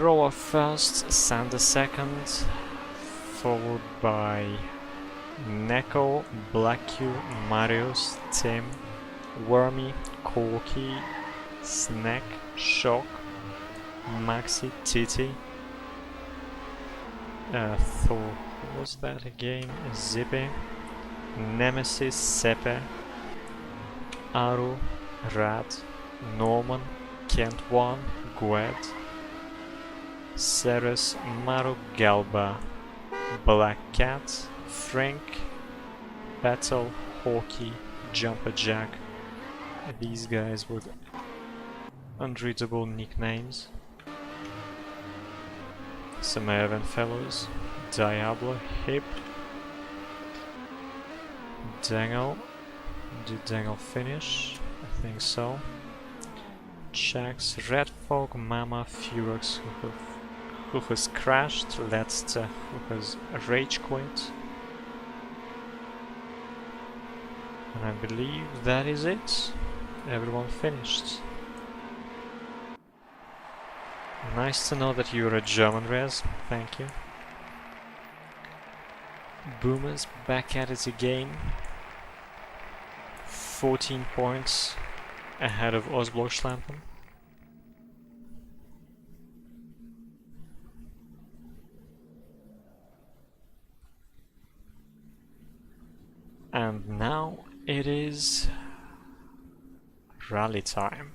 Roa first, Sander second, followed by Neko, Blackyu, Marius, Tim, Wormy, Corky, Snack, Shock, Maxi, Titi, Thor, what was that again? Zippy, Nemesis, Sepe, Aru, Rad, Norman, Kent 1, Gued, Ceres, Maru, Galba, Black Cat, Frank, Battle, Hawkey, Jumper Jack. These guys with unreadable nicknames. Some Evan fellows, Diablo, Hip, Dangle. Did Dangle finish? I think so. Checks, Red Fog, Mama, Furex, who has crashed, Letster, who has rage quit. And I believe that is it. Everyone finished. Nice to know that you're a German res, thank you. Boomers back at it again. 14 points ahead of Osblock-Schlampen. And now it is rally time.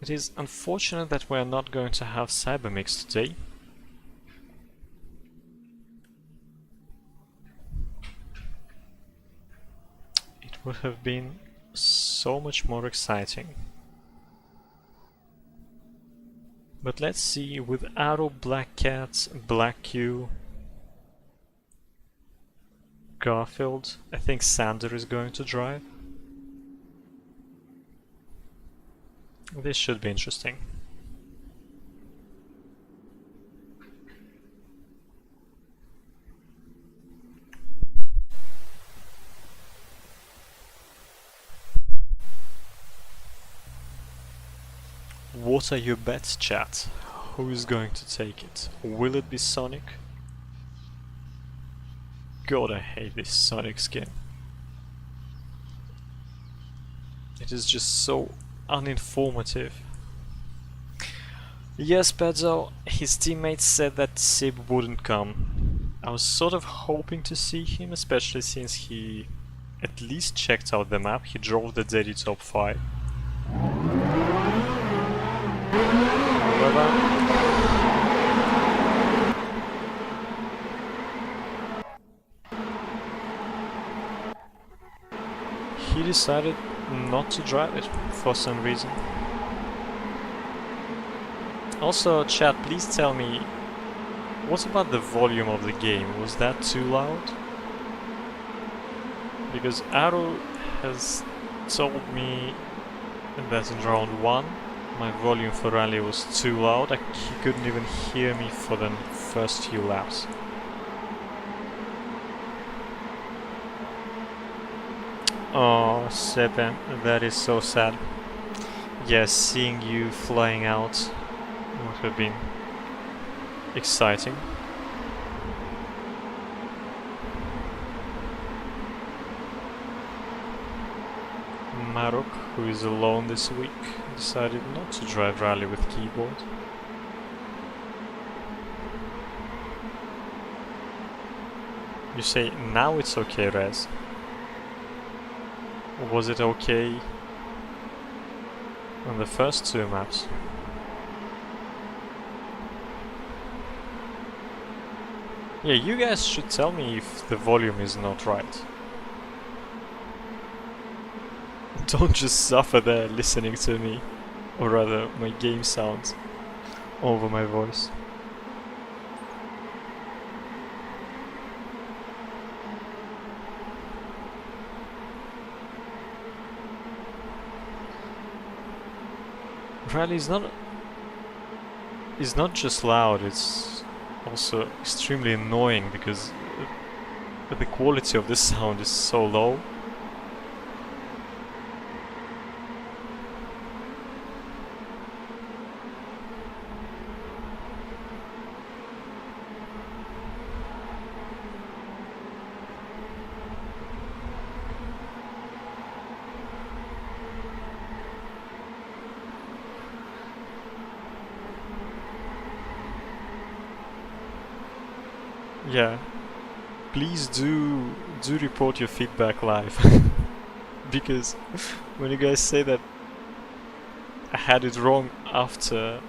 It is unfortunate that we are not going to have Cybermix today. It would have been so much more exciting. But let's see, with Arrow, Black Cat, Black Q, Garfield, I think Sander is going to drive. This should be interesting. What are your bets, chat? Who is going to take it? Will it be Sonic? God, I hate this Sonic skin. It is just so uninformative. Yes, Pedzo, his teammates said that Sib wouldn't come. I was sort of hoping to see him, especially since he at least checked out the map. He drove the Daddy top 5. However, he decided not to drive it for some reason. Also, chat, please tell me, what about the volume of the game? Was that too loud? Because Arrow has told me that in round 1 my volume for rally was too loud. He couldn't even hear me for the first few laps. Oh, Sepen, that is so sad. Yes, seeing you flying out would have been exciting. Marok, who is alone this week, decided not to drive rally with keyboard. You say now it's okay, Rez. Was it okay on the first 2 maps? Yeah, you guys should tell me if the volume is not right. Don't just suffer there listening to me, or rather my game sounds over my voice. Rally is not just loud, it's also extremely annoying because the quality of the sound is so low. Yeah, please do report your feedback live. Because when you guys say that I had it wrong after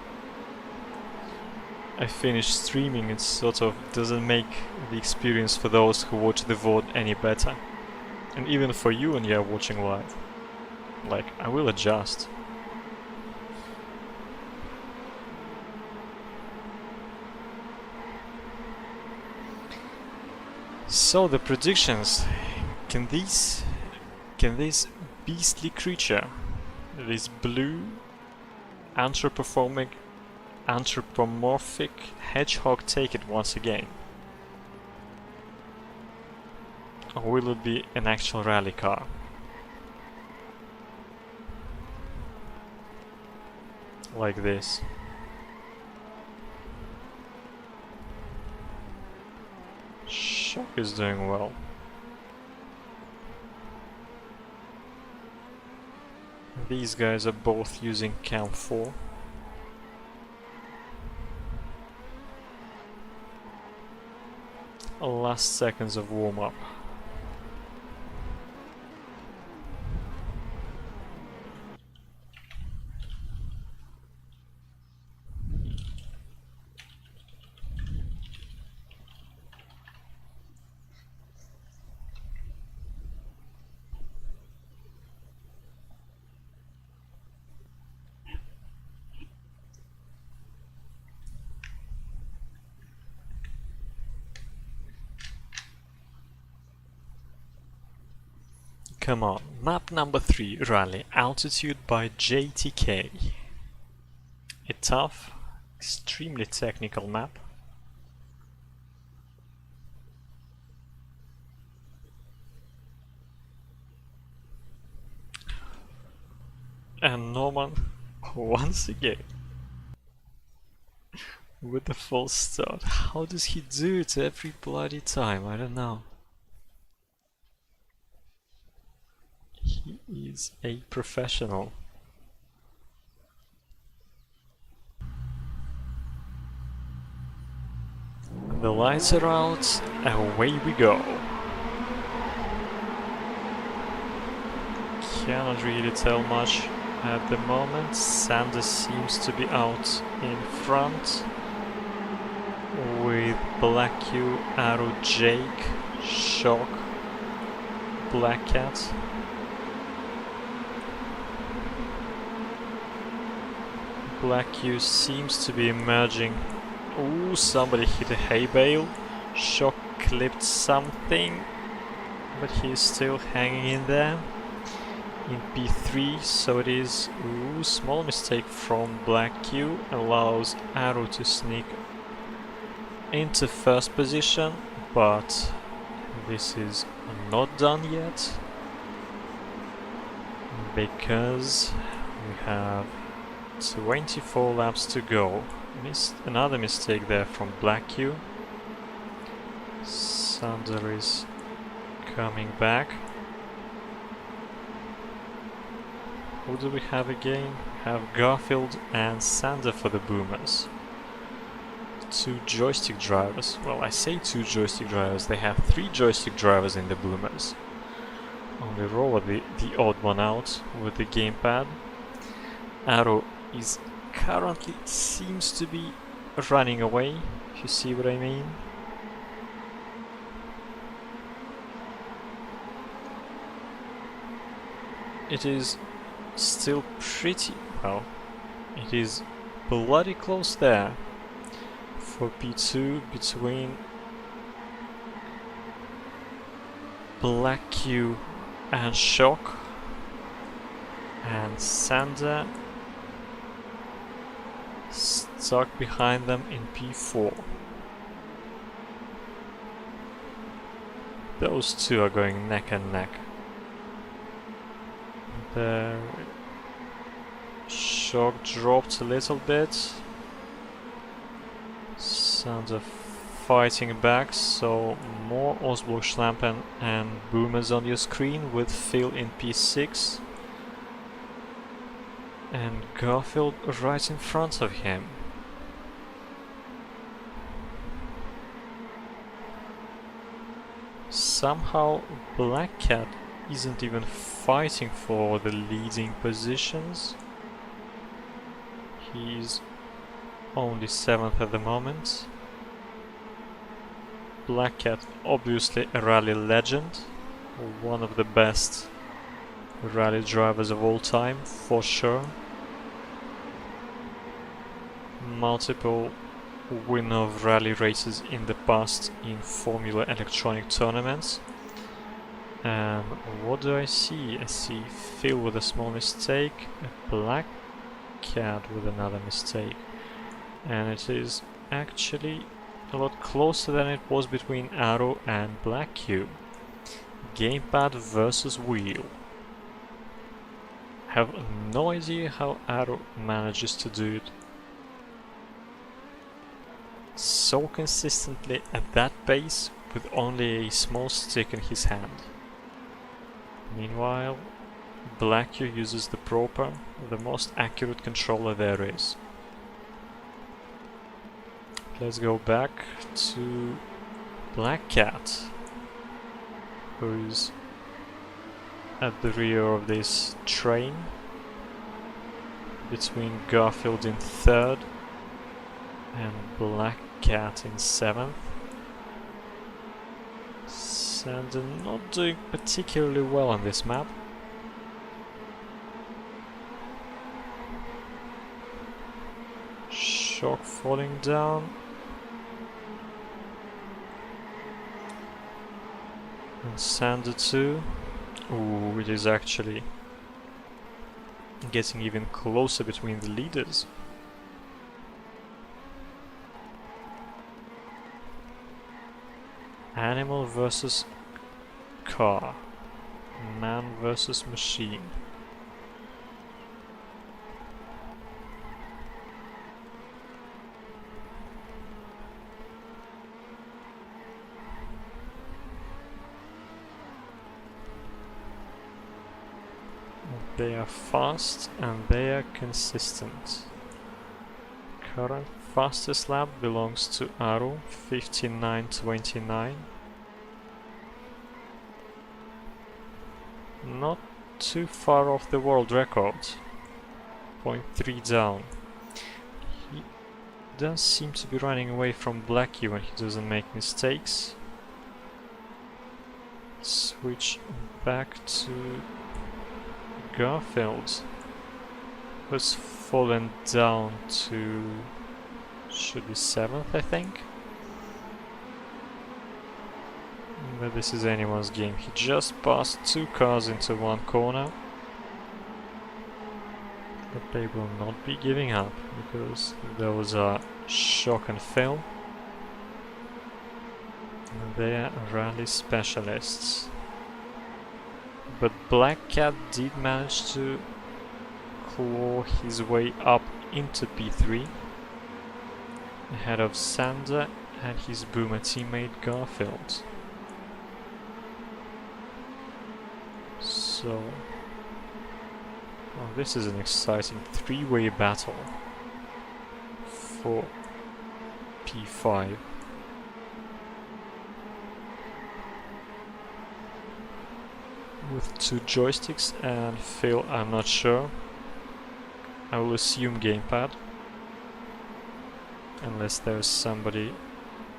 I finished streaming, it sort of doesn't make the experience for those who watch the VOD any better. And even for you when you're watching live. Like, I will adjust. So the predictions, can this beastly creature, this blue anthropomorphic hedgehog, take it once again? Or will it be an actual rally car? Like this. Shock is doing well. These guys are both using Cam 4. Last seconds of warm-up. Come on, map number 3, Rally, Altitude by JTK. A tough, extremely technical map. And Norman, once again, with the false start. How does he do it every bloody time? I don't know. He is a professional. The lights are out, away we go. Cannot really tell much at the moment. Sanders seems to be out in front with Black Q, Arrow, Jake, Shock, Black Cat. Black Q seems to be emerging. Ooh, somebody hit a hay bale. Shock clipped something, but he's still hanging in there. In P3, so it is. Ooh, small mistake from Black Q allows Arrow to sneak into first position, but this is not done yet because we have 24 laps to go. Another mistake there from Black Q. Sander is coming back. Who do we have again? We have Garfield and Sander for the Boomers. Two joystick drivers. Well, I say two joystick drivers. They have three joystick drivers in the Boomers. Only Roller the odd one out with the gamepad. Arrow is currently seems to be running away, if you see what I mean. It is still pretty well. It is bloody close there for P2 between Black Q and Shock, and Sander stuck behind them in P4. Those two are going neck and neck. The Shock dropped a little bit. Sander fighting back, so more Osborg-Schlampen and Boomers on your screen with Phil in P6 and Garfield right in front of him. Somehow Black Cat isn't even fighting for the leading positions. He's only 7th at the moment. Black Cat, obviously a rally legend, one of the best rally drivers of all time, for sure. Multiple winner of rally races in the past in Formula Electronic tournaments. And what do I see? I see Phil with a small mistake, a Black Cat with another mistake. And it is actually a lot closer than it was between Arrow and Black Q. Gamepad versus wheel. Have no idea how Arrow manages to do it so consistently at that pace with only a small stick in his hand. Meanwhile, Black Q uses the proper, the most accurate controller there is. Let's go back to Black Cat, who is at the rear of this train, between Garfield in 3rd and Black Cat in 7th. Sander not doing particularly well on this map. Shock falling down. And Sander too. Ooh, it is actually getting even closer between the leaders. Animal versus car. Man versus machine. They are fast and they are consistent. Current fastest lap belongs to Aru, 59.29. Not too far off the world record. 0.3 down. He does seem to be running away from Blackie when he doesn't make mistakes. Switch back to Garfield, who's fallen down to, should be 7th, I think. But this is anyone's game. He just passed 2 cars into one corner. But they will not be giving up, because those are shock and fill. They are rally specialists. But Black Cat did manage to claw his way up into P3 ahead of Sander and his Boomer teammate Garfield. So, well, this is an exciting 3-way battle for P5. With 2 joysticks and Phil, I'm not sure. I will assume gamepad, unless there's somebody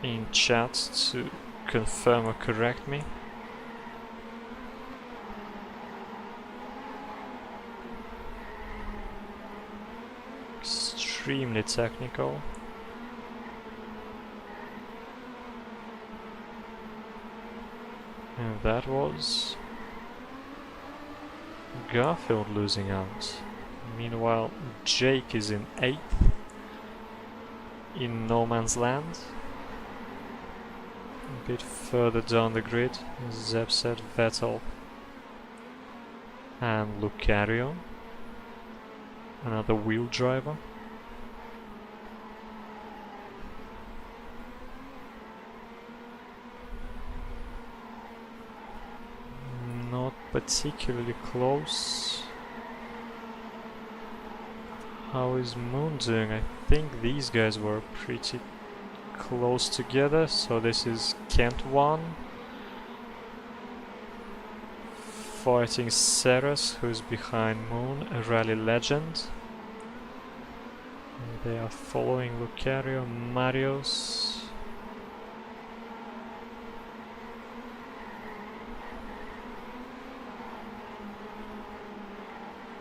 in chat to confirm or correct me. Extremely technical. And that was Garfield losing out. Meanwhile, Jake is in 8th in no man's land. A bit further down the grid, Zepset, Vettel and Lucario, another wheel driver. Not particularly close. How is Moon doing? I think these guys were pretty close together. So this is Kent 1 fighting Ceres, who's behind Moon, a rally legend. And they are following Lucario, Marios.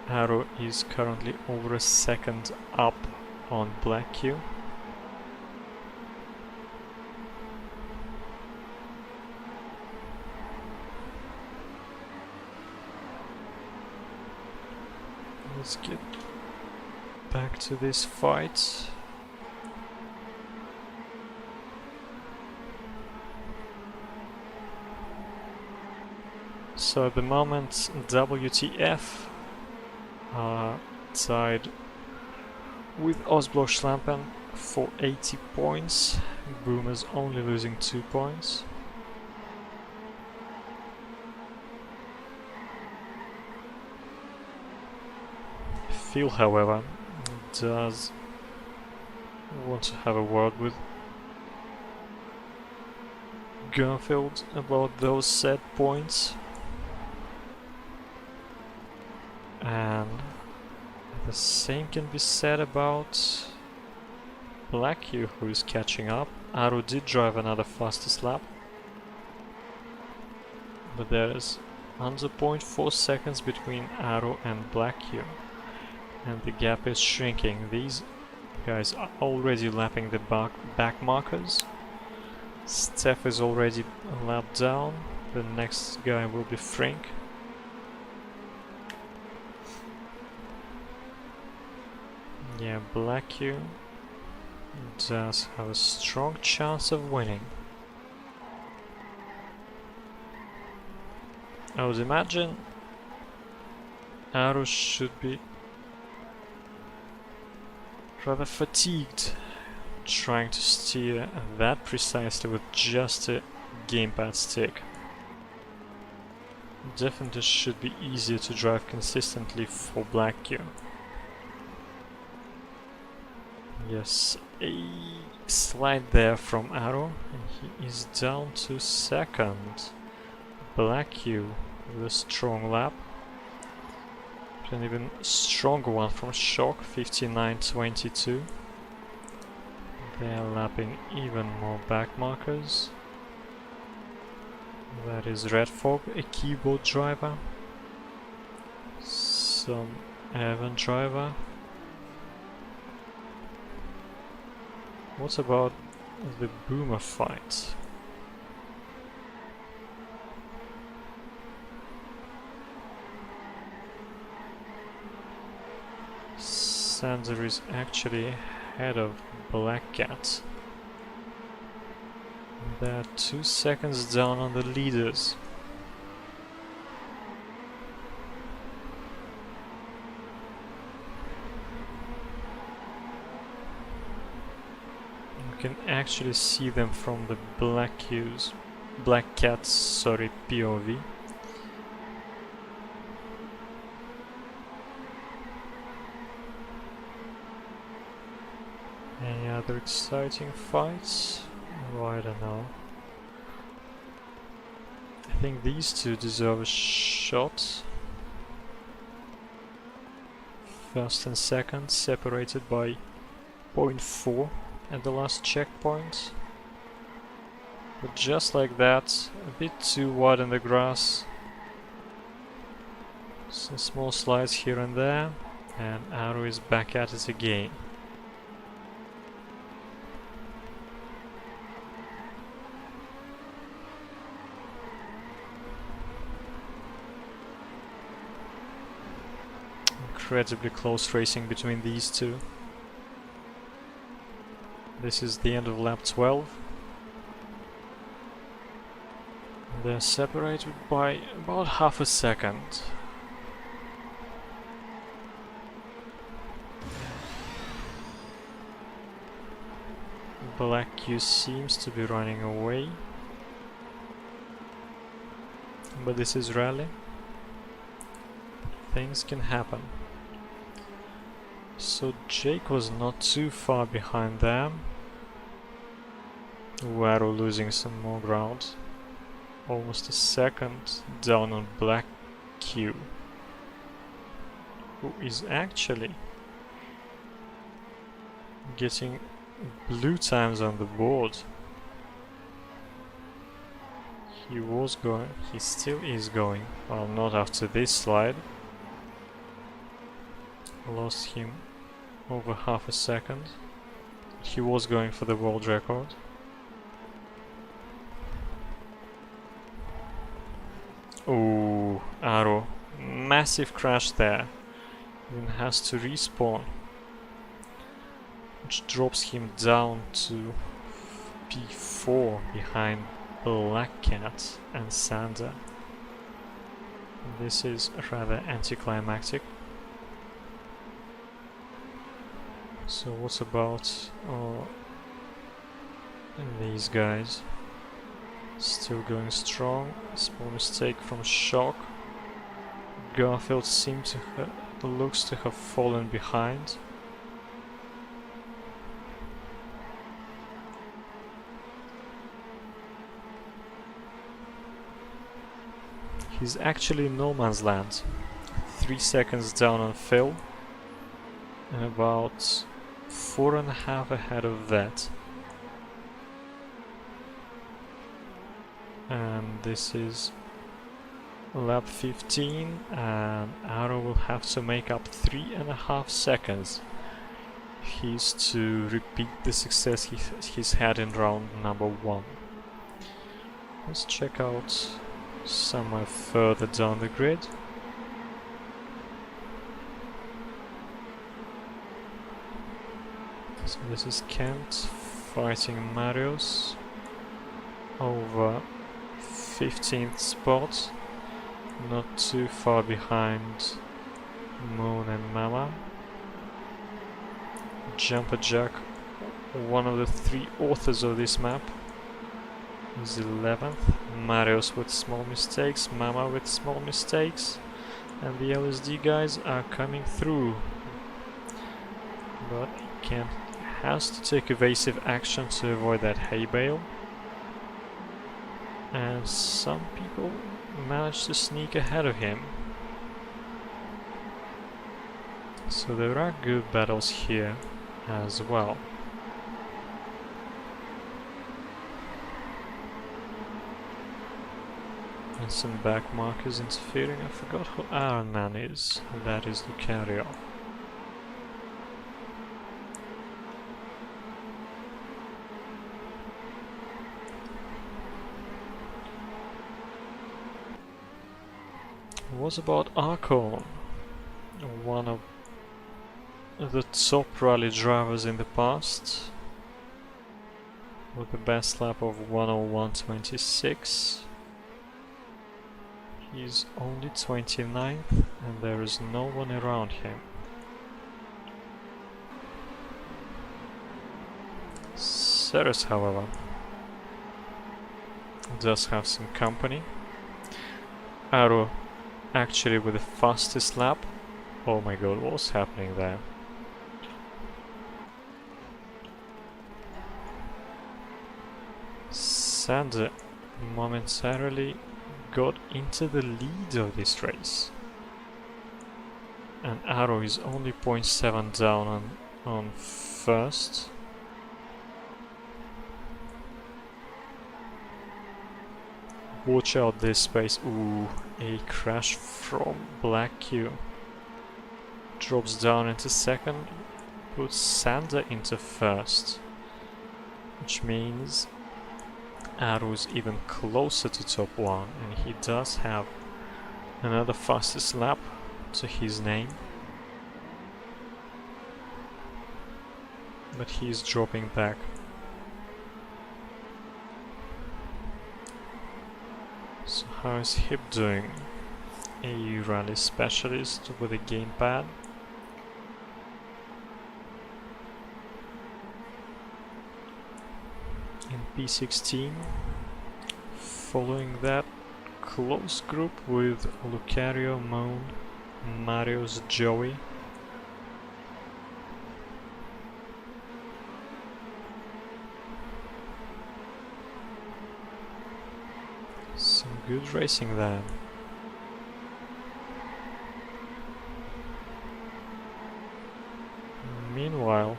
Arrow is currently over a second up on Black Q. Let's get back to this fight. So at the moment, WTF are tied with Osblock Schlampen for 80 points. Boomer's only losing 2 points. Phil, however, does want to have a word with Garfield about those set points. And the same can be said about Black Q, who is catching up. Aru did drive another fastest lap, but there is under 0.4 seconds between Aru and Black Q, and the gap is shrinking. These guys are already lapping the back markers. Steph is already a lap down. The next guy will be Frink. Yeah, Black Q does have a strong chance of winning. I would imagine Aru should be rather fatigued trying to steer that precisely with just a gamepad stick. Definitely should be easier to drive consistently for Black Q. Yes, a slide there from Arrow, and he is down to second. Black Q with a strong lap. An even stronger one from Shock, 59.22. They are lapping even more back markers. That is Red Fog, a keyboard driver. Some Evan driver. What about the boomer fight? Sander is actually ahead of Black Cat. They're 2 seconds down on the leaders. You can actually see them from the Black Cat's POV. Any other exciting fights? Oh, I don't know. I think these two deserve a shot. First and second separated by 0.4 at the last checkpoint. But just like that, a bit too wide in the grass. Some small slides here and there, and Arrow is back at it again. Incredibly close racing between these two. This is the end of lap 12. They're separated by about half a second. Black Q seems to be running away. But this is rally. Things can happen. So Jake was not too far behind them. Arrow losing some more ground. Almost a second down on Black Q, who is actually getting blue times on the board. He was going, he still is going. Well, not after this slide. Lost him over half a second. He was going for the world record. Oh, Arrow. Massive crash there. Even has to respawn. Which drops him down to P4 behind Black Cat and Sander. This is rather anticlimactic. So what about these guys? Still going strong. Small mistake from Shock. Garfield looks to have fallen behind. He's actually in no man's land. 3 seconds down on Phil. And about 4.5 ahead of that. And this is lap 15, and Arrow will have to make up 3.5 seconds. He's to repeat the success he's had in round number 1. Let's check out somewhere further down the grid. So this is Kent fighting Marius over 15th spot, not too far behind Moon and Mama. Jumper Jack, one of the 3 authors of this map, is 11th. Marius with small mistakes, Mama with small mistakes, and the LSD guys are coming through. But Kent has to take evasive action to avoid that hay bale. And some people managed to sneak ahead of him. So there are good battles here as well. And some back markers interfering. I forgot who Iron Man is. That is Lucario. What about Arcon? One of the top rally drivers in the past, with the best lap of 101.26. He's only 29th and there is no one around him. Ceres, however, does have some company. Arrow actually with the fastest lap. Oh my god, what's happening there? Sander momentarily got into the lead of this race. And Arrow is only 0.7 down on first. Watch out this space. Ooh, a crash from Black Q. Drops down into second, puts Sander into first. Which means Arrow is even closer to top one, and he does have another fastest lap to his name. But he's dropping back. So how is Hip doing? A rally specialist with a gamepad. In P16. Following that, close group with Lucario, Moon, Mario's Joey. Some good racing there. Meanwhile,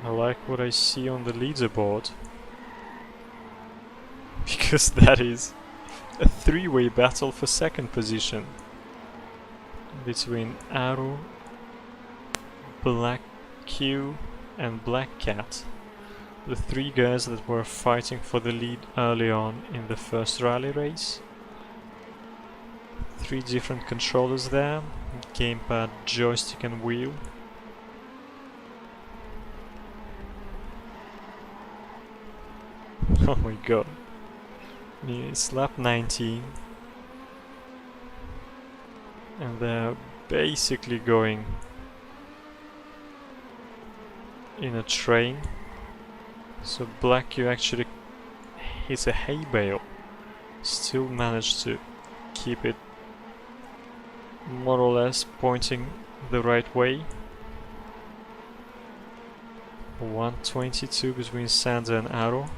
I like what I see on the leaderboard, because that is a three-way battle for second position between Arrow, Black Q and Black Cat. The three guys that were fighting for the lead early on in the first rally race. Three different controllers there, gamepad, joystick and wheel. Oh my god. It's lap 19. And they're basically going in a train. So Black Q actually hits a hay bale. Still managed to keep it more or less pointing the right way. 122 between Sander and Arrow.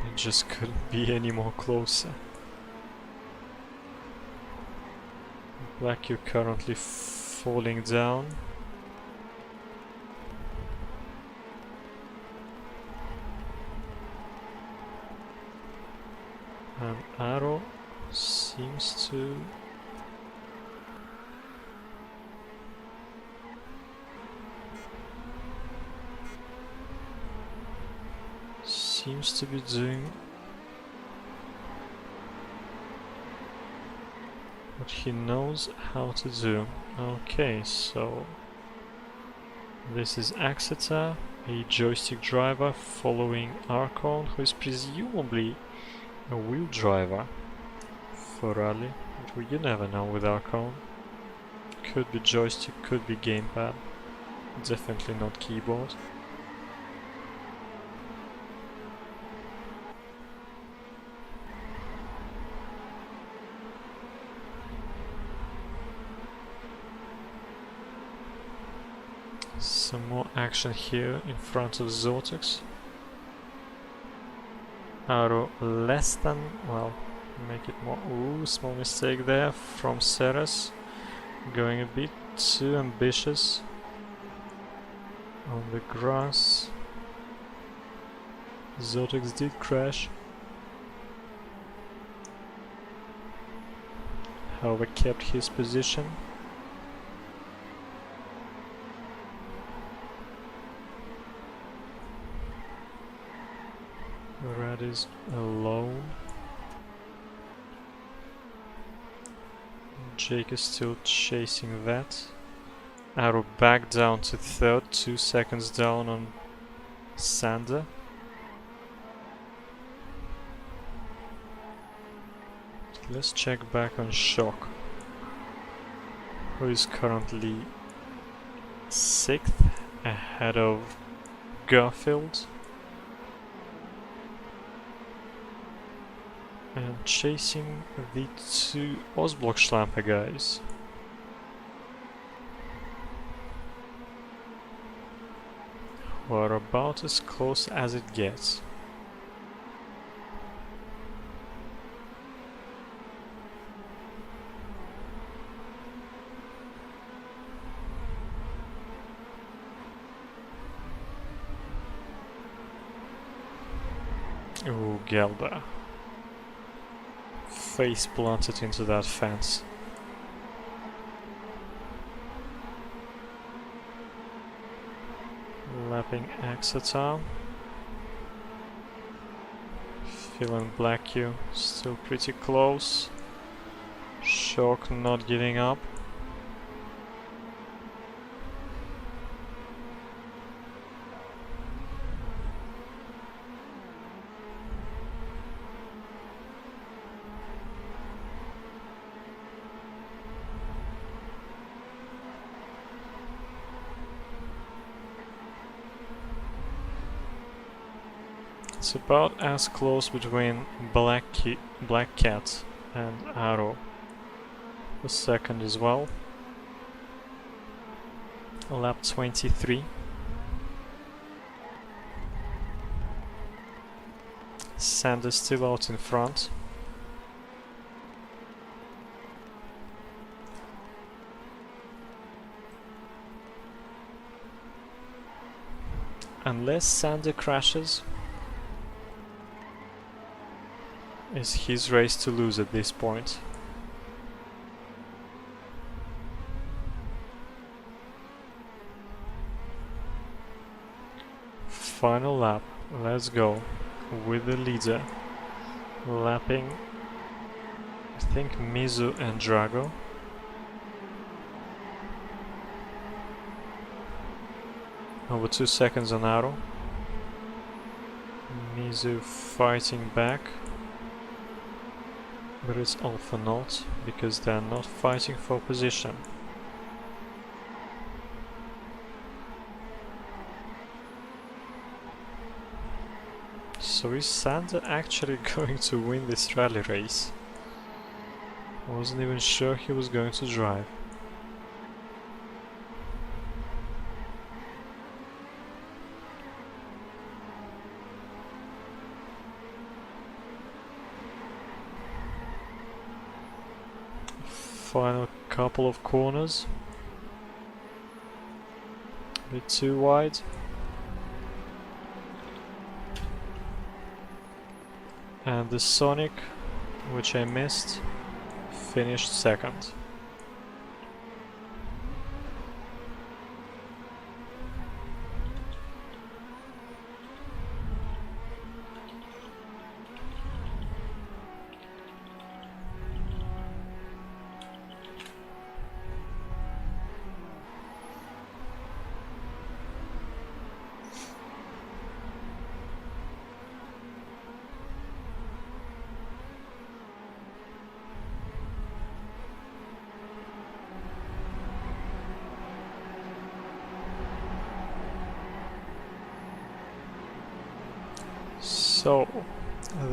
It just couldn't be any more closer. Black Q currently falling down. And Arrow seems to be doing what he knows how to do. Okay, so this is Exeter, a joystick driver following Archon, who is presumably a wheel driver for rally, but you never know with Archon. Could be joystick, could be gamepad, definitely not keyboard. Some more action here in front of Zotex. Arrow less than, well, make it more. Ooh, small mistake there from Ceres. Going a bit too ambitious on the grass. Zotex did crash. However, kept his position. That is alone. Jake is still chasing that. Arrow back down to third, 2 seconds down on Sander. Let's check back on Shock, who is currently 6th ahead of Garfield. And chasing the 2 Osblock-Schlamper guys. We're about as close as it gets. Oh, Gelda. Face planted into that fence. Lapping Exeter. Feeling Black Q still pretty close. Shock not giving up. It's about as close between Black Cat and Arrow. The second as well. Lap 23. Sanders still out in front. Unless Sander crashes, it's his race to lose at this point. Final lap, let's go, with the leader, lapping, I think, Mizu and Drago. Over 2 seconds on Arrow. Mizu fighting back. But it's all for naught, because they're not fighting for position. So is Sander actually going to win this rally race? I wasn't even sure he was going to drive. Final couple of corners. A bit too wide. And the Sonic, which I missed, finished second. So,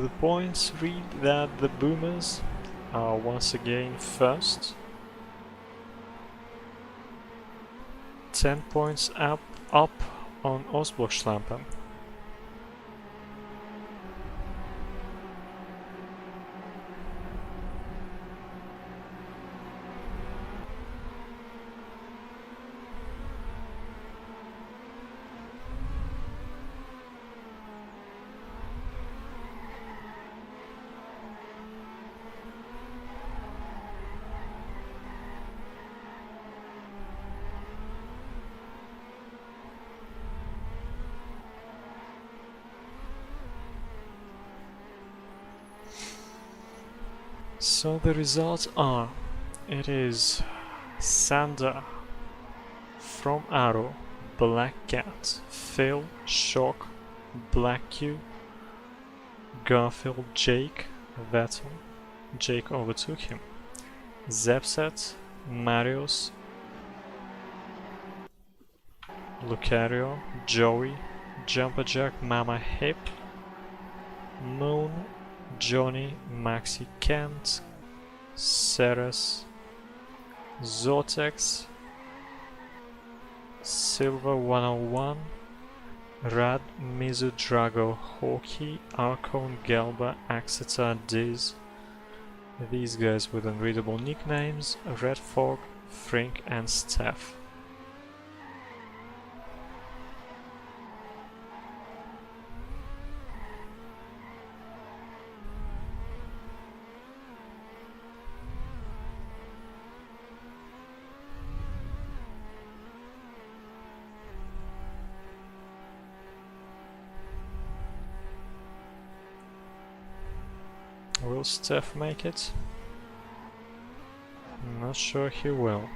the points read that the Boomers are once again first. 10 points up on Osblock-Schlampen. So the results are, it is Sander from Arrow, Black Cat, Phil, Shock, Black Q, Garfield, Jake, Vettel, Jake overtook him, Zepset, Marius, Lucario, Joey, Jumperjack, Mama Hip, Moon, Johnny, Maxi Kent, Ceres, Zortex, Silver 101, Rad, Mizu, Drago, Hawkey, Archon, Galba, Axeta, Diz. These guys with unreadable nicknames, Red Fog, Frink and Steph. Will Steph make it? I'm not sure he will.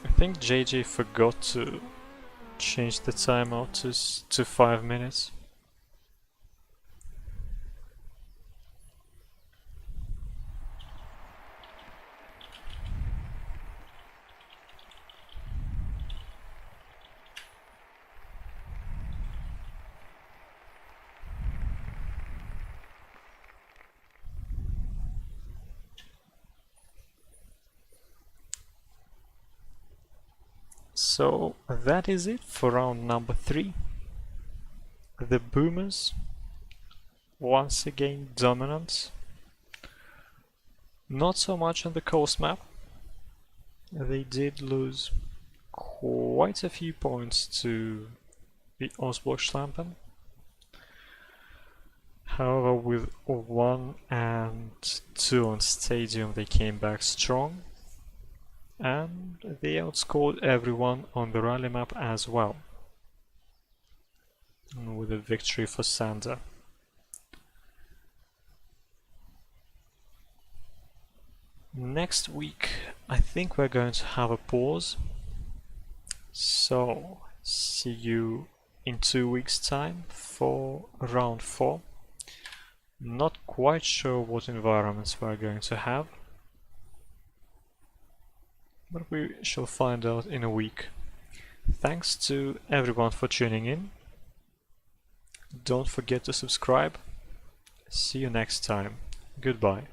I think JJ forgot to change the timeout to 5 minutes. So that is it for round number 3. The Boomers, once again dominant. Not so much on the coast map. They did lose quite a few points to the Osblock Schlampen. However, with 1 and 2 on Stadium they came back strong. And they outscored everyone on the rally map as well, with a victory for Sander. Next week I think we're going to have a pause, so see you in 2 weeks time for round 4. Not quite sure what environments we're going to have, but we shall find out in a week. Thanks to everyone for tuning in. Don't forget to subscribe. See you next time. Goodbye.